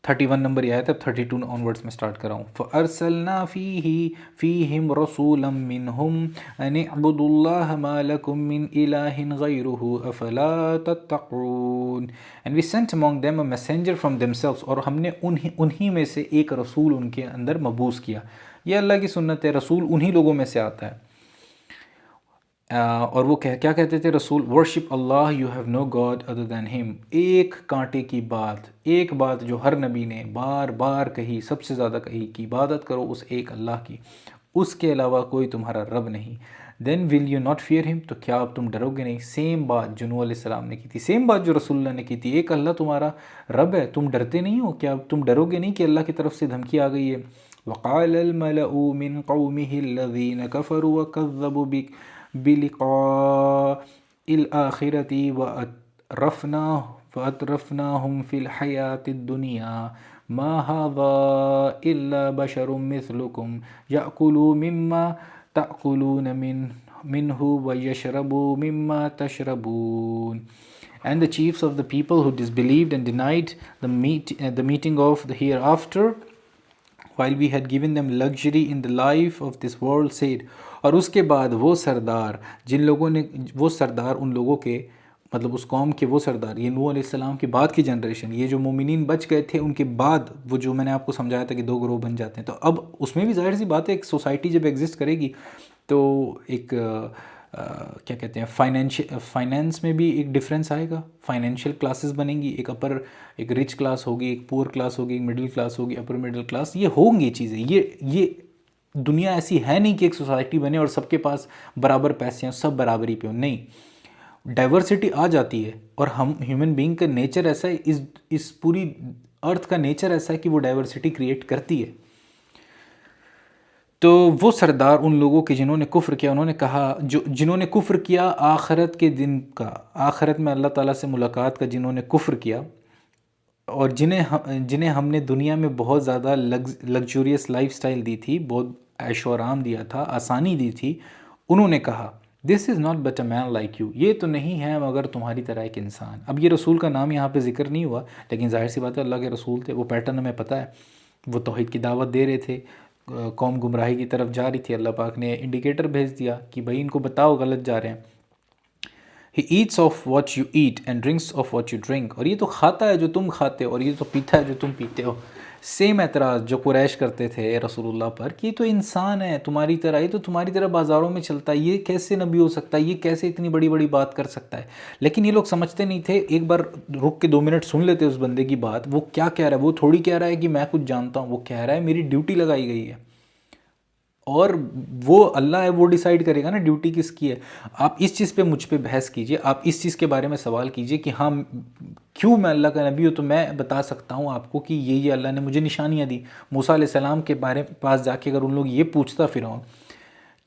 31 نمبر یہ آیا تھا، 32 آنورڈس میں سٹارٹ کر رہا ہوں۔ فَأَرْسَلْنَا فِيهِمْ رَسُولًا مِّنْهُمْ أَنِ اعْبُدُوا اللَّهَ مَا لَكُم مِّنْ إِلَٰهٍ غَيْرُهُ أَفَلَا تَتَّقُونَ And we sent among them a messenger from themselves، اور ہم نے انہی میں سے ایک رسول ان کے اندر مبعوث کیا۔ یہ اللہ کی سنت ہے، رسول انہی لوگوں میں سے آتا ہے۔ اور وہ کیا کہتے تھے رسول؟ Worship Allah, you have no God other than him. ایک کانٹے کی بات، ایک بات جو ہر نبی نے بار بار کہی، سب سے زیادہ کہی کہ عبادت کرو اس ایک اللہ کی، اس کے علاوہ کوئی تمہارا رب نہیں۔ دین ول یو ناٹ فیئر ہم، تو کیا اب تم ڈرو گے نہیں؟ سیم بات جو نوح علیہ السلام نے کی تھی، سیم بات جو رسول اللہ نے کی تھی، ایک اللہ تمہارا رب ہے، تم ڈرتے نہیں ہو؟ کیا اب تم ڈرو گے نہیں کہ اللہ کی طرف سے دھمکی آ گئی ہے؟ وقال الملأ من قومه الذين كفروا وكذبوا بلقاء الآخرة وأترفناهم في الحياة الدنيا ما هذا إلا بشر مثلكم يأكل مما تأكلون منه ويشرب مما تشربون. And the chiefs of the people who disbelieved and denied the meeting of the hereafter, while we had given them luxury in the life of this world, said. اور اس کے بعد وہ سردار ان لوگوں کے، مطلب اس قوم کے وہ سردار، یہ نوح علیہ السلام کے بعد کی جنریشن، یہ جو مومنین بچ گئے تھے ان کے بعد وہ جو میں نے آپ کو سمجھایا تھا کہ دو گروہ بن جاتے ہیں، تو اب اس میں بھی ظاہر سی بات ہے ایک سوسائٹی جب ایگزسٹ کرے گی تو ایک کیا کہتے ہیں فائنینس میں بھی ایک ڈفرینس آئے گا، فائنینشیل کلاسز بنیں گی، ایک رچ کلاس ہوگی، ایک پور کلاس ہوگی، ایک مڈل کلاس ہوگی، اپر مڈل کلاس، یہ ہوں گی چیزیں۔ یہ دنیا ایسی ہے نہیں کہ ایک سوسائٹی بنے اور سب کے پاس برابر پیسے ہیں، سب برابری پہ ہوں، نہیں، ڈائیورسٹی آ جاتی ہے، اور ہم ہیومن بینگ کا نیچر ایسا ہے، اس پوری ارتھ کا نیچر ایسا ہے کہ وہ ڈائیورسٹی کریٹ کرتی ہے۔ تو وہ سردار ان لوگوں کے جنہوں نے کفر کیا، انہوں نے کہا، جنہوں نے کفر کیا آخرت کے دن کا، آخرت میں اللہ تعالیٰ سے ملاقات کا جنہوں نے کفر کیا، اور جنہیں ہم نے دنیا میں بہت زیادہ لگزوریس لائف سٹائل دی تھی، بہت عیش و آرام دیا تھا، آسانی دی تھی، انہوں نے کہا this is not but a man like you, یہ تو نہیں ہے مگر تمہاری طرح ایک انسان۔ اب یہ رسول کا نام یہاں پہ ذکر نہیں ہوا، لیکن ظاہر سی بات ہے اللہ کے رسول تھے، وہ پیٹرن ہمیں پتہ ہے، وہ توحید کی دعوت دے رہے تھے، قوم گمراہی کی طرف جا رہی تھی، اللہ پاک نے انڈیکیٹر بھیج دیا کہ بھائی ان کو بتاؤ غلط جا رہے ہیں۔ He eats of what you eat and drinks of what you drink، اور یہ تو کھاتا ہے جو تم کھاتے ہو اور یہ تو پیتا ہے جو تم پیتے ہو۔ سیم اعتراض جو قریش کرتے تھے رسول اللہ پر کہ یہ تو انسان ہے تمہاری طرح، یہ تو تمہاری طرح بازاروں میں چلتا ہے، یہ کیسے نبی ہو سکتا ہے، یہ کیسے اتنی بڑی بڑی بات کر سکتا ہے۔ لیکن یہ لوگ سمجھتے نہیں تھے، ایک بار رک کے 2 منٹ سن لیتے اس بندے کی بات، وہ کیا کہہ رہا ہے، وہ تھوڑی کہہ رہا ہے کہ میں کچھ جانتا ہوں، وہ کہہ رہا ہے میری ڈیوٹی لگائی گئی ہے، اور وہ اللہ ہے، وہ ڈیسائیڈ کرے گا نا ڈیوٹی کس کی ہے۔ آپ اس چیز پہ مجھ پہ بحث کیجئے، آپ اس چیز کے بارے میں سوال کیجئے کہ ہاں کیوں میں اللہ کا نبی ہوں، تو میں بتا سکتا ہوں آپ کو کہ یہ اللہ نے مجھے نشانیاں دی۔ موسیٰ علیہ السلام کے پاس جا کے اگر ان لوگ یہ پوچھتا فرعون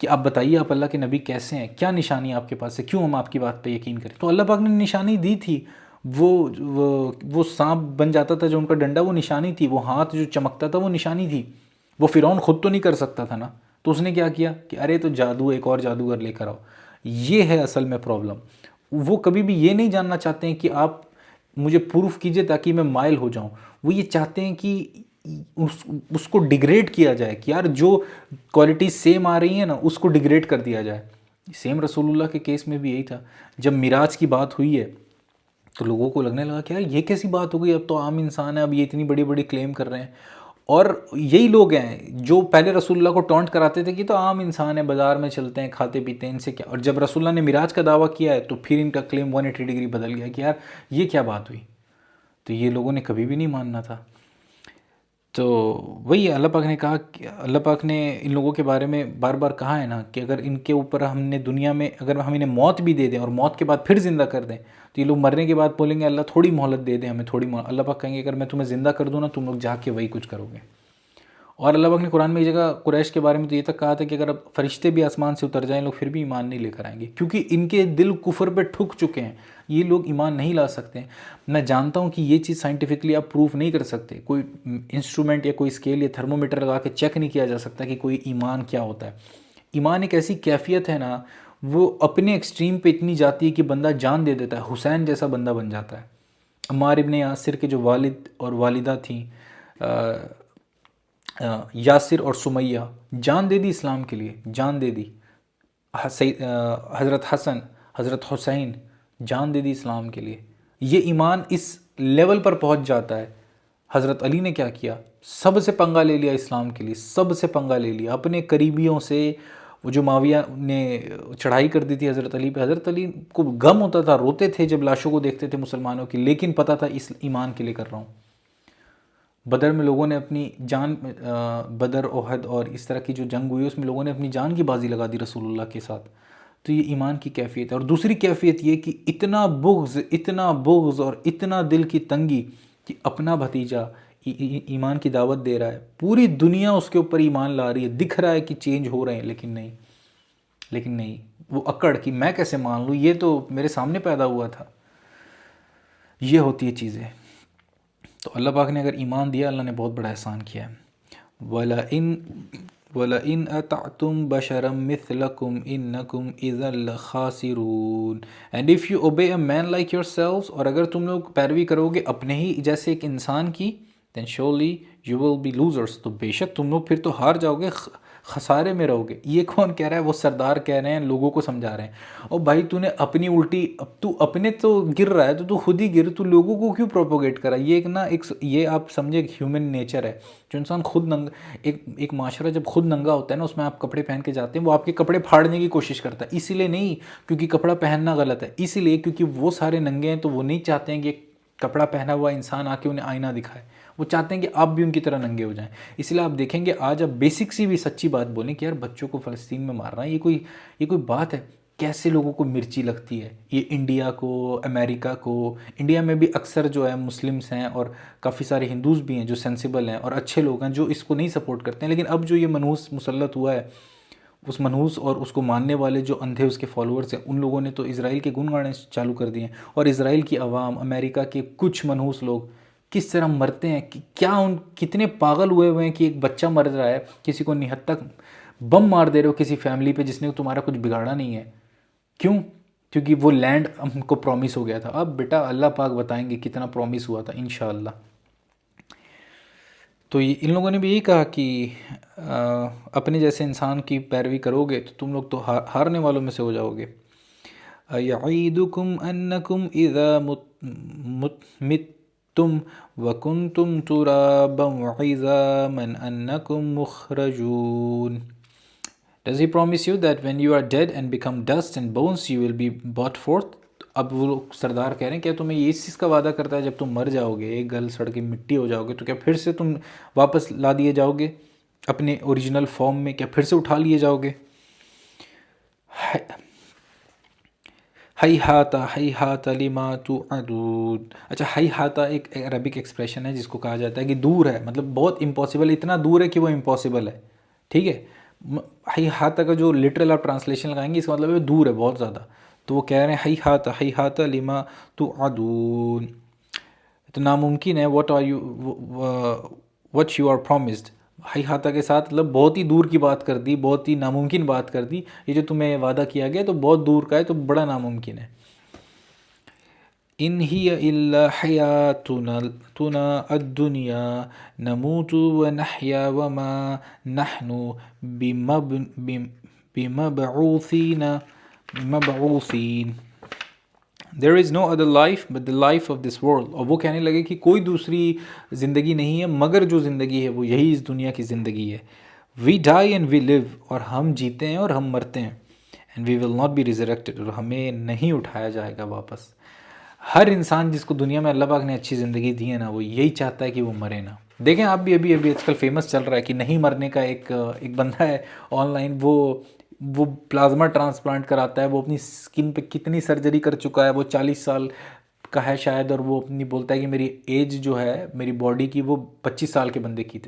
کہ آپ بتائیے آپ اللہ کے نبی کیسے ہیں، کیا نشانی آپ کے پاس ہے، کیوں ہم آپ کی بات پہ یقین کریں، تو اللہ پاک نے نشانی دی تھی۔ وہ سانپ بن جاتا تھا جو ان کا ڈنڈا، وہ نشانی تھی، وہ ہاتھ جو چمکتا تھا وہ نشانی تھی۔ وہ فرعون خود تو نہیں کر سکتا تھا نا، تو اس نے کیا کیا کہ ارے تو جادو، ایک اور جادوگر لے کر آؤ۔ یہ ہے اصل میں پرابلم، وہ کبھی بھی یہ نہیں جاننا چاہتے ہیں کہ آپ مجھے پروف کیجئے تاکہ میں مائل ہو جاؤں، وہ یہ چاہتے ہیں کہ اس کو ڈیگریڈ کیا جائے، کہ یار جو کوالٹی سیم آ رہی ہیں نا اس کو ڈیگریڈ کر دیا جائے۔ سیم رسول اللہ کے کیس میں بھی یہی تھا، جب معراج کی بات ہوئی ہے تو لوگوں کو لگنے لگا کہ یار یہ کیسی بات ہو گئی، اب تو عام انسان ہے، اب یہ اتنی بڑی بڑی کلیم کر رہے ہیں، اور یہی لوگ ہیں جو پہلے رسول اللہ کو ٹونٹ کراتے تھے کہ تو عام انسان ہے، بازار میں چلتے ہیں، کھاتے پیتے ہیں، ان سے کیا. اور جب رسول اللہ نے معراج کا دعویٰ کیا ہے تو پھر ان کا کلیم 180 ڈگری بدل گیا کہ یار یہ کیا بات ہوئی. تو یہ لوگوں نے کبھی بھی نہیں ماننا تھا. تو وہی اللہ پاک نے کہا کہ اللہ پاک نے ان لوگوں کے بارے میں بار بار کہا ہے نا کہ اگر ان کے اوپر ہم نے دنیا میں اگر ہم انہیں موت بھی دے دیں اور موت کے بعد پھر زندہ کر دیں تو یہ لوگ مرنے کے بعد بولیں گے اللہ تھوڑی مہلت دے دیں ہمیں، تھوڑی مہلت. اللہ پاک کہیں گے اگر میں تمہیں زندہ کر دوں نا تم لوگ جا کے وہی کچھ کرو گے. اور اللہ پاک نے قرآن میں ایک جگہ قریش کے بارے میں تو یہ تک کہا تھا کہ اگر اب فرشتے بھی آسمان سے اتر جائیں لوگ پھر بھی ایمان نہیں لے کر آئیں گے، کیونکہ ان کے دل کفر پہ ٹھک چکے ہیں. یہ لوگ ایمان نہیں لا سکتے. میں جانتا ہوں کہ یہ چیز سائنٹیفکلی آپ پروف نہیں کر سکتے، کوئی انسٹرومنٹ یا کوئی اسکیل یا تھرمومیٹر لگا کے چیک نہیں کیا جا سکتا کہ کوئی ایمان کیا ہوتا ہے. ایمان ایک ایسی کیفیت ہے نا، وہ اپنے ایکسٹریم پہ اتنی جاتی ہے کہ بندہ جان دے دیتا ہے، حسین جیسا بندہ بن جاتا ہے. عمار ابن یاسر کے جو والد اور والدہ تھیں یاسر اور سمیہ، جان دے دی اسلام کے لیے، جان دے دی. حضرت حسن، حضرت حسین جان دے دی اسلام کے لیے. یہ ایمان اس لیول پر پہنچ جاتا ہے. حضرت علی نے کیا کیا؟ سب سے پنگا لے لیا اسلام کے لیے، سب سے پنگا لے لیا اپنے قریبیوں سے. وہ جو معاویہ نے چڑھائی کر دی تھی حضرت علی پہ، حضرت علی کو غم ہوتا تھا، روتے تھے جب لاشوں کو دیکھتے تھے مسلمانوں کی، لیکن پتہ تھا اس ایمان کے لیے کر رہا ہوں. بدر میں لوگوں نے اپنی جان، بدر، احد اور اس طرح کی جو جنگ ہوئی اس میں لوگوں نے اپنی جان کی بازی لگا دی رسول اللہ کے ساتھ. تو یہ ایمان کی کیفیت ہے. اور دوسری کیفیت یہ کہ اتنا بغض اور اتنا دل کی تنگی کہ اپنا بھتیجا ایمان کی دعوت دے رہا ہے، پوری دنیا اس کے اوپر ایمان لا رہی ہے، دکھ رہا ہے کہ چینج ہو رہے ہیں، لیکن نہیں وہ اکڑ کہ میں کیسے مان لوں، یہ تو میرے سامنے پیدا ہوا تھا. یہ ہوتی ہے چیزیں. تو اللہ پاک نے اگر ایمان دیا اللہ نے بہت بڑا احسان کیا ہے. وَلَئِنْ أَطَعْتُمْ بَشَرًا مِثْلَكُمْ إِنَّكُمْ إِذًا لَخَاسِرُونَ. And if you obey a man like yourselves، اور اگر تم لوگ پیروی کرو گے اپنے ہی جیسے ایک انسان کی، then surely you will be losers. تو بے شک تم لوگ پھر تو ہار جاؤ گے، خسارے میں رہو گے. یہ کون کہہ رہا ہے؟ وہ سردار کہہ رہے ہیں، لوگوں کو سمجھا رہے ہیں. اور بھائی تو نے اپنی الٹی، اب تو اپنے تو گر رہا ہے تو خود ہی گر، تو لوگوں کو کیوں پروپوگیٹ کرا؟ یہ ایک نا یہ آپ سمجھے ہیومن نیچر ہے. جو انسان خود ایک معاشرہ جب خود ننگا ہوتا ہے نا، اس میں آپ کپڑے پہن کے جاتے ہیں، وہ آپ کے کپڑے پھاڑنے کی کوشش کرتا ہے. اسی لیے نہیں کیونکہ کپڑا پہننا غلط ہے، اسی لیے کیونکہ وہ سارے ننگے ہیں تو وہ نہیں چاہتے ہیں کہ کپڑا پہنا ہوا انسان آ کے انہیں آئینہ دکھائے. وہ چاہتے ہیں کہ آپ بھی ان کی طرح ننگے ہو جائیں. اس لیے آپ دیکھیں گے آج آپ بیسک سی بھی سچی بات بولیں کہ یار بچوں کو فلسطین میں مارنا یہ کوئی بات ہے؟ کیسے لوگوں کو مرچی لگتی ہے. یہ انڈیا کو، امریکہ کو، انڈیا میں بھی اکثر جو ہے مسلمس ہیں اور کافی سارے ہندوز بھی ہیں جو سینسیبل ہیں اور اچھے لوگ ہیں جو اس کو نہیں سپورٹ کرتے ہیں. لیکن اب جو یہ منحوس مسلط ہوا ہے، اس منحوس اور اس کو ماننے والے جو اندھے اس کے فالوورز ہیں، ان لوگوں نے تو اسرائیل کے گن گانے چالو کر دیے ہیں. اور اسرائیل کی عوام، امریکہ کے کچھ منحوس لوگ کس طرح مرتے ہیں، کیا کتنے پاگل ہوئے ہیں کہ ایک بچہ مر رہا ہے، کسی کو نہتک بم مار دے رہے ہو کسی فیملی پہ جس نے تمہارا کچھ بگاڑا نہیں ہے. کیوں؟ کیونکہ وہ لینڈ ہم کو پرومس ہو گیا تھا. اب بیٹا اللہ پاک بتائیں گے کتنا پرومس ہوا تھا انشاءاللہ. تو ان لوگوں نے بھی یہی کہا کہ اپنے جیسے انسان کی پیروی کرو گے تو تم لوگ تو ہارنے والوں میں سے ہو جاؤ گے. يَعِيدُكُمْ أَنَّكُمْ إِذَا مِتُّمْ وَكُنْتُمْ تُرَابًا وَعِظَامًا أَنَّكُمْ مُخْرَجُونَ. Does he promise you that when you are dead and become dust and bones you will be brought forth? اب وہ لوگ سردار کہہ رہے ہیں کیا تمہیں یہ اس چیز کا وعدہ کرتا ہے جب تم مر جاؤ گے، گل سڑ کے مٹی ہو جاؤ گے تو کیا پھر سے تم واپس لا دیے جاؤ گے اپنے اوریجنل فارم میں؟ کیا پھر سے اٹھا لیے جاؤ گے؟ ہیہات لما توعدون. اچھا، ہیہات ایک عربک ایکسپریشن ہے جس کو کہا جاتا ہے کہ دور ہے، مطلب بہت امپاسبل، اتنا دور ہے کہ وہ امپاسبل ہے. ٹھیک ہے، ہیہات کا جو لٹرل آپ ٹرانسلیشن لگائیں گے اس کا مطلب ہے دور ہے بہت زیادہ. تو وہ کہہ رہے ہیں ہیہات لما توعدون، تو ناممکن ہے what you are promised. ہیہات کے ساتھ مطلب بہت ہی دور کی بات کر دی، بہت ہی ناممکن بات کر دی. یہ جو تمہیں وعدہ کیا گیا تو بہت دور کا ہے، تو بڑا ناممکن ہے. ان ہی الا حیاتنا الدنیا نموت ونحیا وما نحن بمبعوثین. There is no other life but the life of this world. اور وہ کہنے لگے کہ کوئی دوسری زندگی نہیں ہے مگر جو زندگی ہے وہ یہی اس دنیا کی زندگی ہے. وی ڈائی اینڈ وی لیو، اور ہم جیتے ہیں اور ہم مرتے ہیں. And we will not be resurrected, اور ہمیں نہیں اٹھایا جائے گا واپس. ہر انسان جس کو دنیا میں اللہ پاک نے اچھی زندگی دی ہے نا، وہ یہی چاہتا ہے کہ وہ مرے نا. دیکھیں آپ بھی ابھی آج کل فیمس چل رہا ہے کہ نہیں مرنے کا ایک بندہ ہے آن لائن، وہ پلازما ٹرانسپلانٹ کراتا ہے. وہ اپنی اسکن پہ کتنی سرجری کر چکا ہے، وہ 40 سال کا ہے شاید، اور وہ اپنی بولتا ہے کہ میری ایج جو ہے میری باڈی کی وہ 25 سال کے بندے کی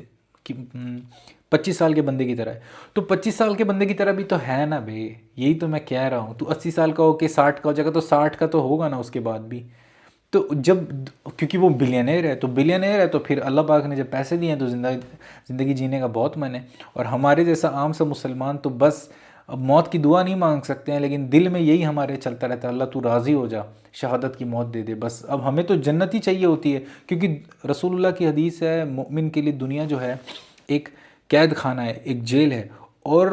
25 سال کے بندے کی طرح ہے. تو 25 سال کے بندے کی طرح بھی تو ہے نا بھائی، یہی تو میں کہہ رہا ہوں. تو 80 سال کا ہو کے 60 کا ہو جائے گا تو 60 کا تو ہوگا نا اس کے بعد بھی. تو جب کیونکہ وہ بلینئر ہے، تو بلینئر ہے تو پھر اللہ پاک نے جب پیسے دیے ہیں تو زندگی جینے کا بہت من ہے. اور ہمارے جیسا عام سا مسلمان تو بس اب موت کی دعا نہیں مانگ سکتے ہیں، لیکن دل میں یہی ہمارے چلتا رہتا ہے، اللہ تو راضی ہو جا، شہادت کی موت دے دے بس. اب ہمیں تو جنت ہی چاہیے ہوتی ہے، کیونکہ رسول اللہ کی حدیث ہے مومن کے لیے دنیا جو ہے ایک قید خانہ ہے، ایک جیل ہے، اور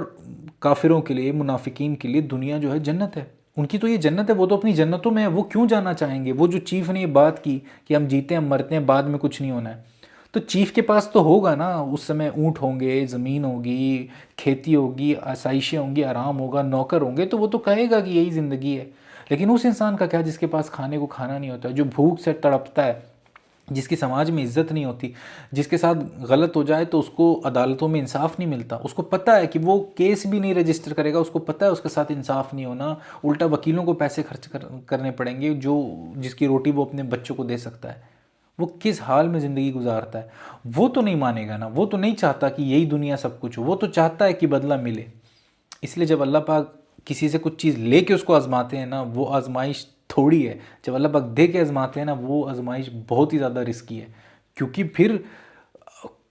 کافروں کے لیے، منافقین کے لیے دنیا جو ہے جنت ہے. ان کی تو یہ جنت ہے، وہ تو اپنی جنتوں میں ہے، وہ کیوں جانا چاہیں گے؟ وہ جو چیف نے یہ بات کی کہ ہم جیتے ہیں ہم مرتے ہیں بعد میں کچھ نہیں ہونا ہے، تو چیف کے پاس تو ہوگا نا اس سمے، اونٹ ہوں گے، زمین ہوگی، کھیتی ہوگی، آسائشیں ہوں گی، آرام ہوگا، نوکر ہوں گے، تو وہ تو کہے گا کہ یہی زندگی ہے. لیکن اس انسان کا کیا جس کے پاس کھانے کو کھانا نہیں ہوتا، جو بھوک سے تڑپتا ہے، جس کی سماج میں عزت نہیں ہوتی، جس کے ساتھ غلط ہو جائے تو اس کو عدالتوں میں انصاف نہیں ملتا، اس کو پتہ ہے کہ وہ کیس بھی نہیں رجسٹر کرے گا، اس کو پتہ ہے اس کے ساتھ انصاف نہیں ہونا، الٹا وکیلوں کو پیسے خرچ کرنے پڑیں گے، جس کی روٹی وہ اپنے بچوں کو دے سکتا ہے. وہ کس حال میں زندگی گزارتا ہے، وہ تو نہیں مانے گا نا. وہ تو نہیں چاہتا کہ یہی دنیا سب کچھ ہو، وہ تو چاہتا ہے کہ بدلہ ملے. اس لیے جب اللہ پاک کسی سے کچھ چیز لے کے اس کو آزماتے ہیں نا، وہ آزمائش تھوڑی ہے. جب اللہ پاک دے کے آزماتے ہیں نا، وہ آزمائش بہت ہی زیادہ رسکی ہے، کیونکہ پھر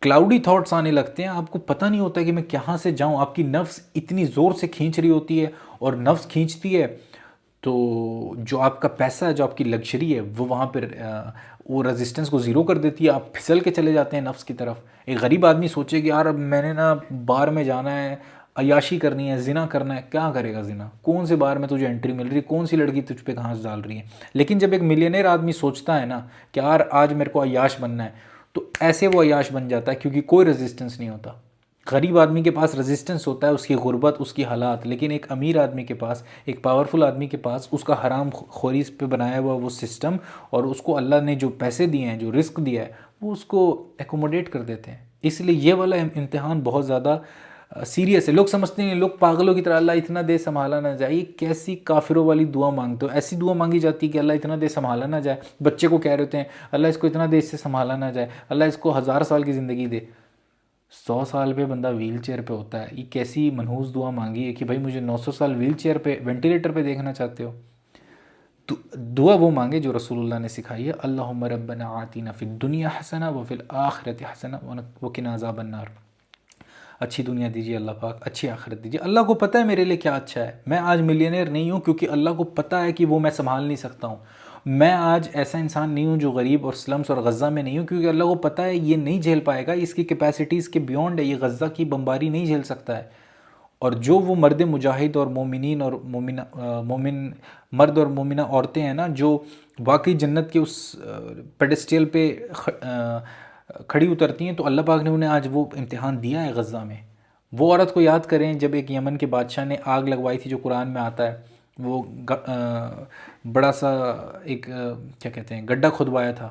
کلاؤڈی تھاٹس آنے لگتے ہیں، آپ کو پتہ نہیں ہوتا کہ میں کہاں سے جاؤں. آپ کی نفس اتنی زور سے کھینچ رہی ہوتی ہے، اور نفس کھینچتی ہے تو جو آپ کا پیسہ ہے، جو آپ کی لگژری ہے، وہ وہاں پر وہ ریزسٹنس کو زیرو کر دیتی ہے. آپ پھسل کے چلے جاتے ہیں نفس کی طرف. ایک غریب آدمی سوچے کہ یار اب میں نے نا بار میں جانا ہے، عیاشی کرنی ہے، زنا کرنا ہے. کیا کرے گا زنا؟ کون سے بار میں تجھے انٹری مل رہی ہے؟ کون سی لڑکی تجھ پہ گھاس ڈال رہی ہے؟ لیکن جب ایک ملینئر آدمی سوچتا ہے نا کہ یار آج میرے کو عیاش بننا ہے، تو ایسے وہ عیاش بن جاتا ہے، کیونکہ کوئی ریزسٹنس نہیں ہوتا. غریب آدمی کے پاس ریزسٹنس ہوتا ہے، اس کی غربت، اس کی حالات. لیکن ایک امیر آدمی کے پاس، ایک پاورفل آدمی کے پاس اس کا حرام خوری پہ بنایا ہوا وہ سسٹم، اور اس کو اللہ نے جو پیسے دیے ہیں، جو رزق دیا ہے، وہ اس کو ایکوموڈیٹ کر دیتے ہیں. اس لیے یہ والا امتحان بہت زیادہ سیریس ہے. لوگ سمجھتے ہیں، لوگ پاگلوں کی طرح اللہ اتنا دے سنبھالا نہ جائے. یہ کیسی کافروں والی دعا مانگتے ہو؟ ایسی دعا مانگی جاتی ہے کہ اللہ اتنا دے سنبھالا نہ جائے. بچے کو کہہ رہے ہوتے ہیں اللہ اس کو اتنا دے اس سے سنبھالا نہ جائے، اللہ اس کو 1000 سال کی زندگی دے. 100 سال پہ بندہ ویل چیئر پہ ہوتا ہے. یہ کیسی منحوس دعا مانگی ہے کہ بھائی مجھے 900 سال ویل چیئر پہ، وینٹیلیٹر پہ دیکھنا چاہتے ہو؟ تو دعا وہ مانگے جو رسول اللہ نے سکھائی ہے. اللہم ربنا آتینا فی الدنیا حسنہ وفی الآخرۃ حسنہ وقنا عذاب النار. اچھی دنیا دیجیے اللہ پاک، اچھی آخرت دیجیے. اللہ کو پتہ ہے میرے لیے کیا اچھا ہے. میں آج ملینئر نہیں ہوں کیونکہ اللہ کو پتہ ہے کہ وہ میں سنبھال نہیں سکتا ہوں. میں آج ایسا انسان نہیں ہوں جو غریب اور سلمس اور غزہ میں نہیں ہوں، کیونکہ اللہ کو پتہ ہے یہ نہیں جھیل پائے گا، اس کی کیپیسٹیز کے بیونڈ ہے، یہ غزہ کی بمباری نہیں جھیل سکتا ہے. اور جو وہ مرد مجاہد اور مومنین اور مومن مرد اور مومنہ عورتیں ہیں نا، جو واقعی جنت کے اس پیڈسٹل پہ کھڑی اترتی ہیں، تو اللہ پاک نے انہیں آج وہ امتحان دیا ہے غزہ میں. وہ عورت کو یاد کریں جب ایک یمن کے بادشاہ نے آگ لگوائی تھی، جو قرآن میں آتا ہے، وہ بڑا سا ایک کیا کہتے ہیں گڈھا کھدوایا تھا،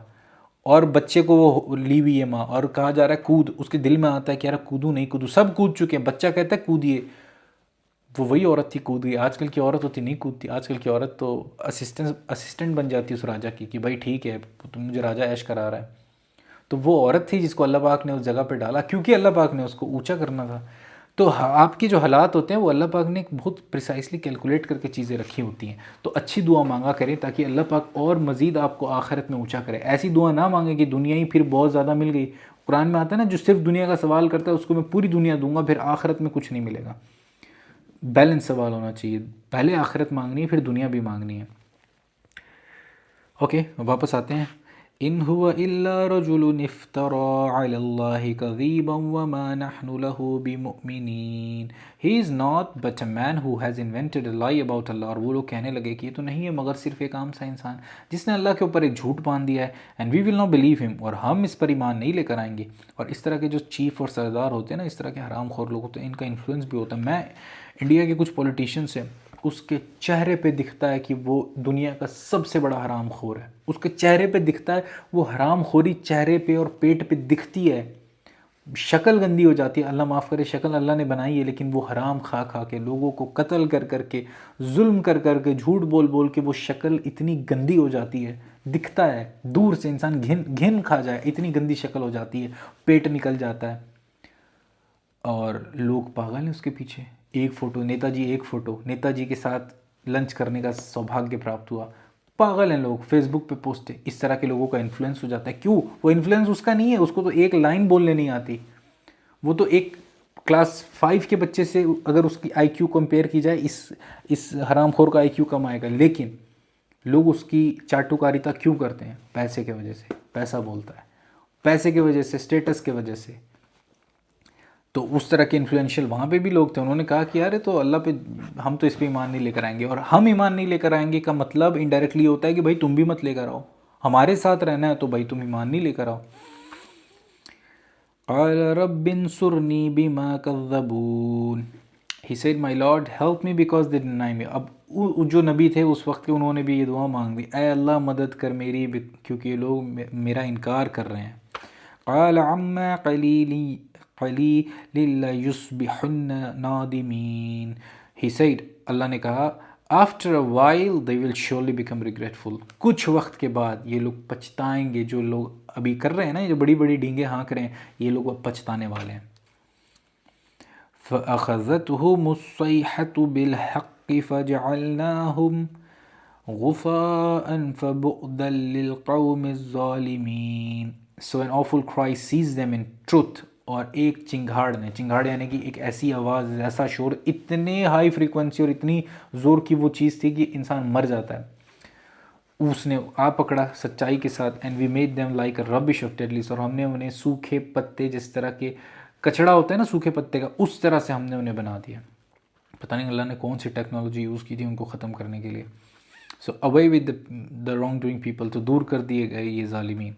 اور بچے کو وہ لی ہوئی ہے ماں، اور کہا جا رہا ہے کود. اس کے دل میں آتا ہے کہ یار کودوں نہیں کودوں، سب کود چکے ہیں، بچہ کہتا ہے کودیے. وہ وہی عورت تھی کود گئی. آج کل کی عورت ہوتی نہیں کودتی. آج کل کی عورت تو اسسٹنٹ بن جاتی ہے اس راجا کی، کہ بھائی ٹھیک ہے تم مجھے راجا عیش کرا رہا ہے. تو وہ عورت تھی جس کو اللہ پاک نے اس جگہ پہ ڈالا، کیونکہ اللہ پاک نے اس کو اونچا کرنا تھا. تو آپ کے جو حالات ہوتے ہیں وہ اللہ پاک نے بہت پریسائسلی کیلکولیٹ کر کے چیزیں رکھی ہوتی ہیں. تو اچھی دعا مانگا کریں تاکہ اللہ پاک اور مزید آپ کو آخرت میں اونچا کرے. ایسی دعا نہ مانگیں کہ دنیا ہی پھر بہت زیادہ مل گئی. قرآن میں آتا ہے نا جو صرف دنیا کا سوال کرتا ہے اس کو میں پوری دنیا دوں گا، پھر آخرت میں کچھ نہیں ملے گا. بیلنس سوال ہونا چاہیے، پہلے آخرت مانگنی ہے پھر دنیا بھی مانگنی ہے. اوکے واپس آتے ہیں. ان هو الا رجل افترى على الله كذبا وما نحن له بمؤمنین. He is not but a man who has invented a lie about Allah. اور وہ لوگ کہنے لگے کہ یہ تو نہیں ہے مگر صرف ایک عام سا انسان جس نے اللہ کے اوپر ایک جھوٹ باندھ دیا ہے. And we will not believe ہم، اور ہم اس پر ایمان نہیں لے کر آئیں گے. اور اس طرح کے جو چیف اور سردار ہوتے ہیں نا، اس طرح کے حرام خور لوگ ہوتے ہیں، ان کا انفلوئنس بھی ہوتا ہے. میں انڈیا کے کچھ پولیٹیشینس ہیں، اس کے چہرے پہ دکھتا ہے کہ وہ دنیا کا سب سے بڑا حرام خور ہے. اس کے چہرے پہ دکھتا ہے، وہ حرام خوری چہرے پہ اور پیٹ پہ دکھتی ہے. شکل گندی ہو جاتی ہے، اللہ معاف کرے، شکل اللہ نے بنائی ہے، لیکن وہ حرام کھا کھا کے، لوگوں کو قتل کر کر کے، ظلم کر کر کے، جھوٹ بول بول کے وہ شکل اتنی گندی ہو جاتی ہے، دکھتا ہے دور سے انسان گھن کھا جائے، اتنی گندی شکل ہو جاتی ہے، پیٹ نکل جاتا ہے. اور لوگ پاگل ہیں اس کے پیچھے. ایک فوٹو نیتا جی، ایک فوٹو نیتا جی کے ساتھ لنچ کرنے کا سوبھاگیہ پراپت ہوا. پاگل ہیں لوگ، فیس بک پہ پوسٹ ہے. اس طرح کے لوگوں کا انفلوئنس ہو جاتا ہے. کیوں؟ وہ انفلوئنس اس کا نہیں ہے، اس کو تو ایک لائن بولنے نہیں آتی. وہ تو ایک کلاس 5 کے بچے سے اگر اس کی آئی کیو کمپیئر کی جائے، اس حرام خور کا آئی کیو کم آئے گا. لیکن لوگ اس کی چاٹوکاریتا کیوں کرتے ہیں؟ پیسے کی وجہ سے. پیسہ بولتا ہے، پیسے کی وجہ سے، اسٹیٹس کی وجہ سے. تو اس طرح کے انفلوئنشیل وہاں پہ بھی لوگ تھے. انہوں نے کہا کہ یار تو اللہ پہ ہم تو اس پہ ایمان نہیں لے کر آئیں گے. اور ہم ایمان نہیں لے کر آئیں گے کا مطلب انڈائریکٹلی ہوتا ہے کہ بھائی تم بھی مت لے کر آؤ. ہمارے ساتھ رہنا ہے تو بھائی تم ایمان نہیں لے کر آؤ. قال رب انصرنی بما کذبون. He said my Lord help me because they deny me. اب جو نبی تھے اس وقت کے، انہوں نے بھی یہ دعا مانگ دی، اے اللہ مدد کر میری کیونکہ یہ لوگ میرا انکار کر رہے ہیں. قال عما قلیل لیصبحن نادمین. He said، اللہ نے کہا after a while they will surely become regretful. کچھ وقت کے بعد یہ لوگ پچھتائیں گے. جو لوگ ابھی کر رہے ہیں نا، یہ جو بڑی بڑی ڈینگیں ہانک رہے ہیں، یہ لوگ اب پچھتانے والے ہیں. فَأَخَذَتْهُمُ الصَّيْحَةُ بِالْحَقِّ فَجَعَلْنَاهُمْ غُثَاءً فَبُعْدًا لِلْقَوْمِ الظَّالِمِينَ. So an awful cry seized them in truth. اور ایک چنگھاڑ یعنی کہ ایک ایسی آواز، ایسا شور، اتنے ہائی فریکوینسی اور اتنی زور کی وہ چیز تھی کہ انسان مر جاتا ہے. اس نے آ پکڑا سچائی کے ساتھ. And we made them like a rubbish of dead leaves. اور ہم نے انہیں سوکھے پتے، جس طرح کے کچڑا ہوتا ہے نا سوکھے پتے کا، اس طرح سے ہم نے انہیں بنا دیا. پتہ نہیں اللہ نے کون سی ٹیکنالوجی یوز کی تھی ان کو ختم کرنے کے لیے. So away with the wrongdoing people. تو دور کر دیے گئے یہ ظالمین.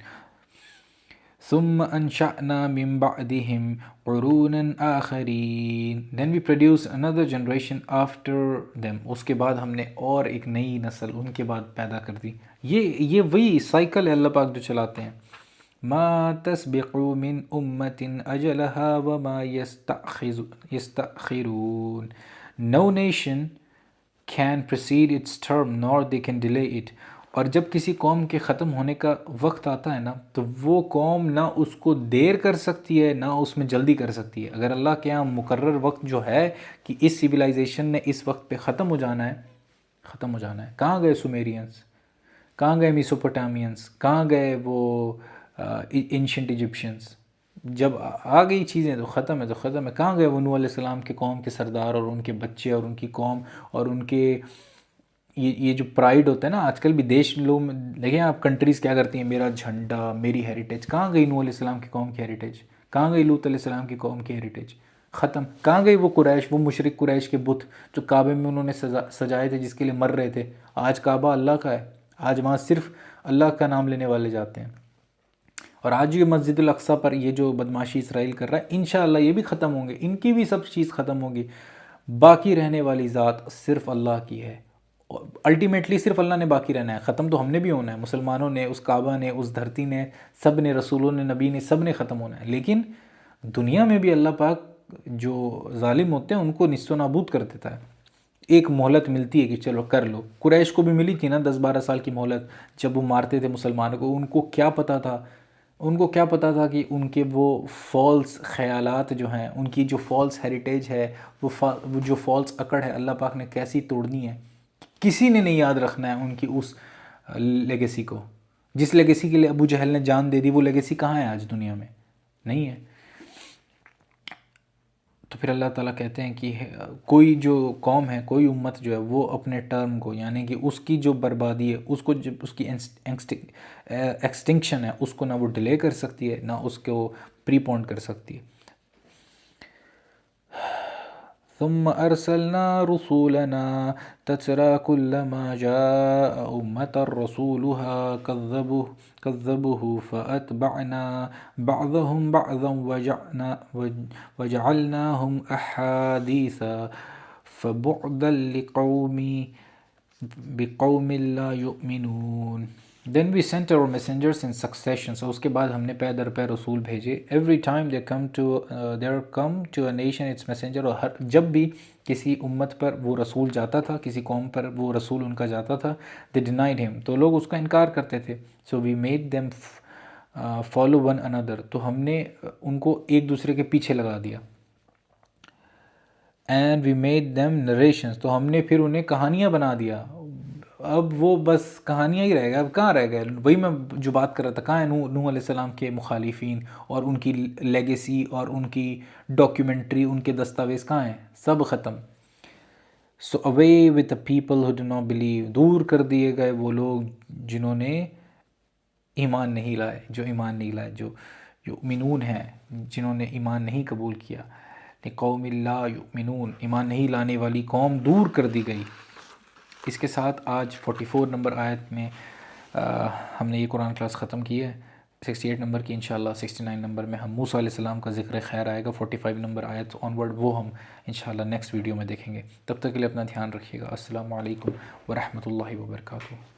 ثم انشأنا من بعدهم قرونا آخرین. Then we produce another generation after them. اس کے بعد ہم نے اور ایک نئی نسل ان کے بعد پیدا کر دی. یہ وہی سائیکل ہے اللہ پاک جو چلاتے ہیں. ما تسبق من امت اجلها وما يستأخرون. No nation can precede its term nor they can delay it. اور جب کسی قوم کے ختم ہونے کا وقت آتا ہے نا، تو وہ قوم نہ اس کو دیر کر سکتی ہے نہ اس میں جلدی کر سکتی ہے. اگر اللہ کے یہاں مقرر وقت جو ہے کہ اس سویلائزیشن نے اس وقت پہ ختم ہو جانا ہے. کہاں گئے سومیرینس؟ کہاں گئے میسوپوٹامینس؟ کہاں گئے وہ اینشنٹ ایجپشنس؟ جب آ گئی چیزیں تو ختم ہے. کہاں گئے وہ نوح علیہ السلام کے قوم کے سردار اور ان کے بچے اور ان کی قوم اور ان کے یہ جو پرائیڈ ہوتا ہے نا. آج کل بھی دیش لوگ دیکھیں آپ، کنٹریز کیا کرتی ہیں، میرا جھنڈا، میری ہیریٹیج. کہاں گئی نوح علیہ السلام کی قوم کی ہیریٹیج؟ کہاں گئی لوط علیہ السلام کی قوم کی ہیریٹیج؟ ختم. کہاں گئی وہ قریش، وہ مشرک قریش کے بت جو کعبے میں انہوں نے سجائے تھے، جس کے لیے مر رہے تھے؟ آج کعبہ اللہ کا ہے. آج وہاں صرف اللہ کا نام لینے والے جاتے ہیں. اور آج یہ مسجد الاقصیٰ پر یہ جو بدماشی اسرائیل کر رہا ہے، انشاءاللہ یہ بھی ختم ہوں گے. ان کی بھی سب چیز ختم ہوگی. باقی رہنے والی ذات صرف اللہ کی ہے. الٹیمیٹلی صرف اللہ نے باقی رہنا ہے. ختم تو ہم نے بھی ہونا ہے، مسلمانوں نے، اس کعبہ نے، اس دھرتی نے، سب نے، رسولوں نے، نبی نے، سب نے ختم ہونا ہے. لیکن دنیا میں بھی اللہ پاک جو ظالم ہوتے ہیں ان کو نیست و نابود کر دیتا ہے. ایک مہلت ملتی ہے کہ چلو کر لو. قریش کو بھی ملی تھی نا 10-12 سال کی مہلت، جب وہ مارتے تھے مسلمانوں کو. ان کو کیا پتہ تھا کہ ان کے وہ فالس خیالات جو ہیں، ان کی جو فالس ہیریٹیج ہے، وہ جو فالس اکڑ ہے، اللہ پاک نے کیسی توڑنی ہے. کسی نے نہیں یاد رکھنا ہے ان کی اس لیگیسی کو. جس لیگیسی کے لیے ابو جہل نے جان دے دی، وہ لیگیسی کہاں ہے آج دنیا میں؟ نہیں ہے. تو پھر اللہ تعالیٰ کہتے ہیں کہ کوئی جو قوم ہے، کوئی امت جو ہے وہ اپنے ٹرم کو، یعنی کہ اس کی جو بربادی ہے، اس کو جب اس کی ایکسٹنکشن ہے، اس کو نہ وہ ڈیلے کر سکتی ہے، نہ اس کو پری پونڈ کر سکتی ہے. ثم ارسلنا رسولنا تترى كلما جاء أمة رسولها كذبوه فأتبعنا بعضهم بعضا وجعلناهم أحاديث فبعدا بقوم لا يؤمنون. Then we sent our messengers in succession. So اس کے بعد ہم نے پے در پے رسول بھیجے. Every time they come to a nation its messenger. اور جب بھی کسی امت پر وہ رسول جاتا تھا، کسی قوم پر وہ رسول ان کا جاتا تھا، they denied him. تو لوگ اس کا انکار کرتے تھے. So we made them follow one another. تو ہم نے ان کو ایک دوسرے کے پیچھے لگا دیا. And we made them narrations. تو ہم نے پھر انہیں کہانیاں بنا دیا. اب وہ بس کہانیاں ہی رہ گئے. اب کہاں رہ گئے؟ وہی میں جو بات کر رہا تھا، کہاں ہے نوح علیہ السلام کے مخالفین اور ان کی لیگیسی اور ان کی ڈاکیومنٹری، ان کے دستاویز کہاں ہیں؟ سب ختم. So away with the people who do not believe. دور کر دیے گئے وہ لوگ جنہوں نے ایمان نہیں لائے، جو ایمان نہیں لائے، جو یؤمنون ہیں، جنہوں نے ایمان نہیں قبول کیا. قوم لا یؤمنون، ایمان نہیں لانے والی قوم دور کر دی گئی. اس کے ساتھ آج 44 نمبر آیت میں ہم نے یہ قرآن کلاس ختم کی ہے. 68 نمبر کی انشاءاللہ 69 نمبر میں ہم موسیٰ علیہ السلام کا ذکر خیر آئے گا. 45 نمبر آیت آنورڈ وہ ہم انشاءاللہ نیکسٹ ویڈیو میں دیکھیں گے. تب تک کے لیے اپنا دھیان رکھیے گا. السلام علیکم ورحمۃ اللہ وبرکاتہ.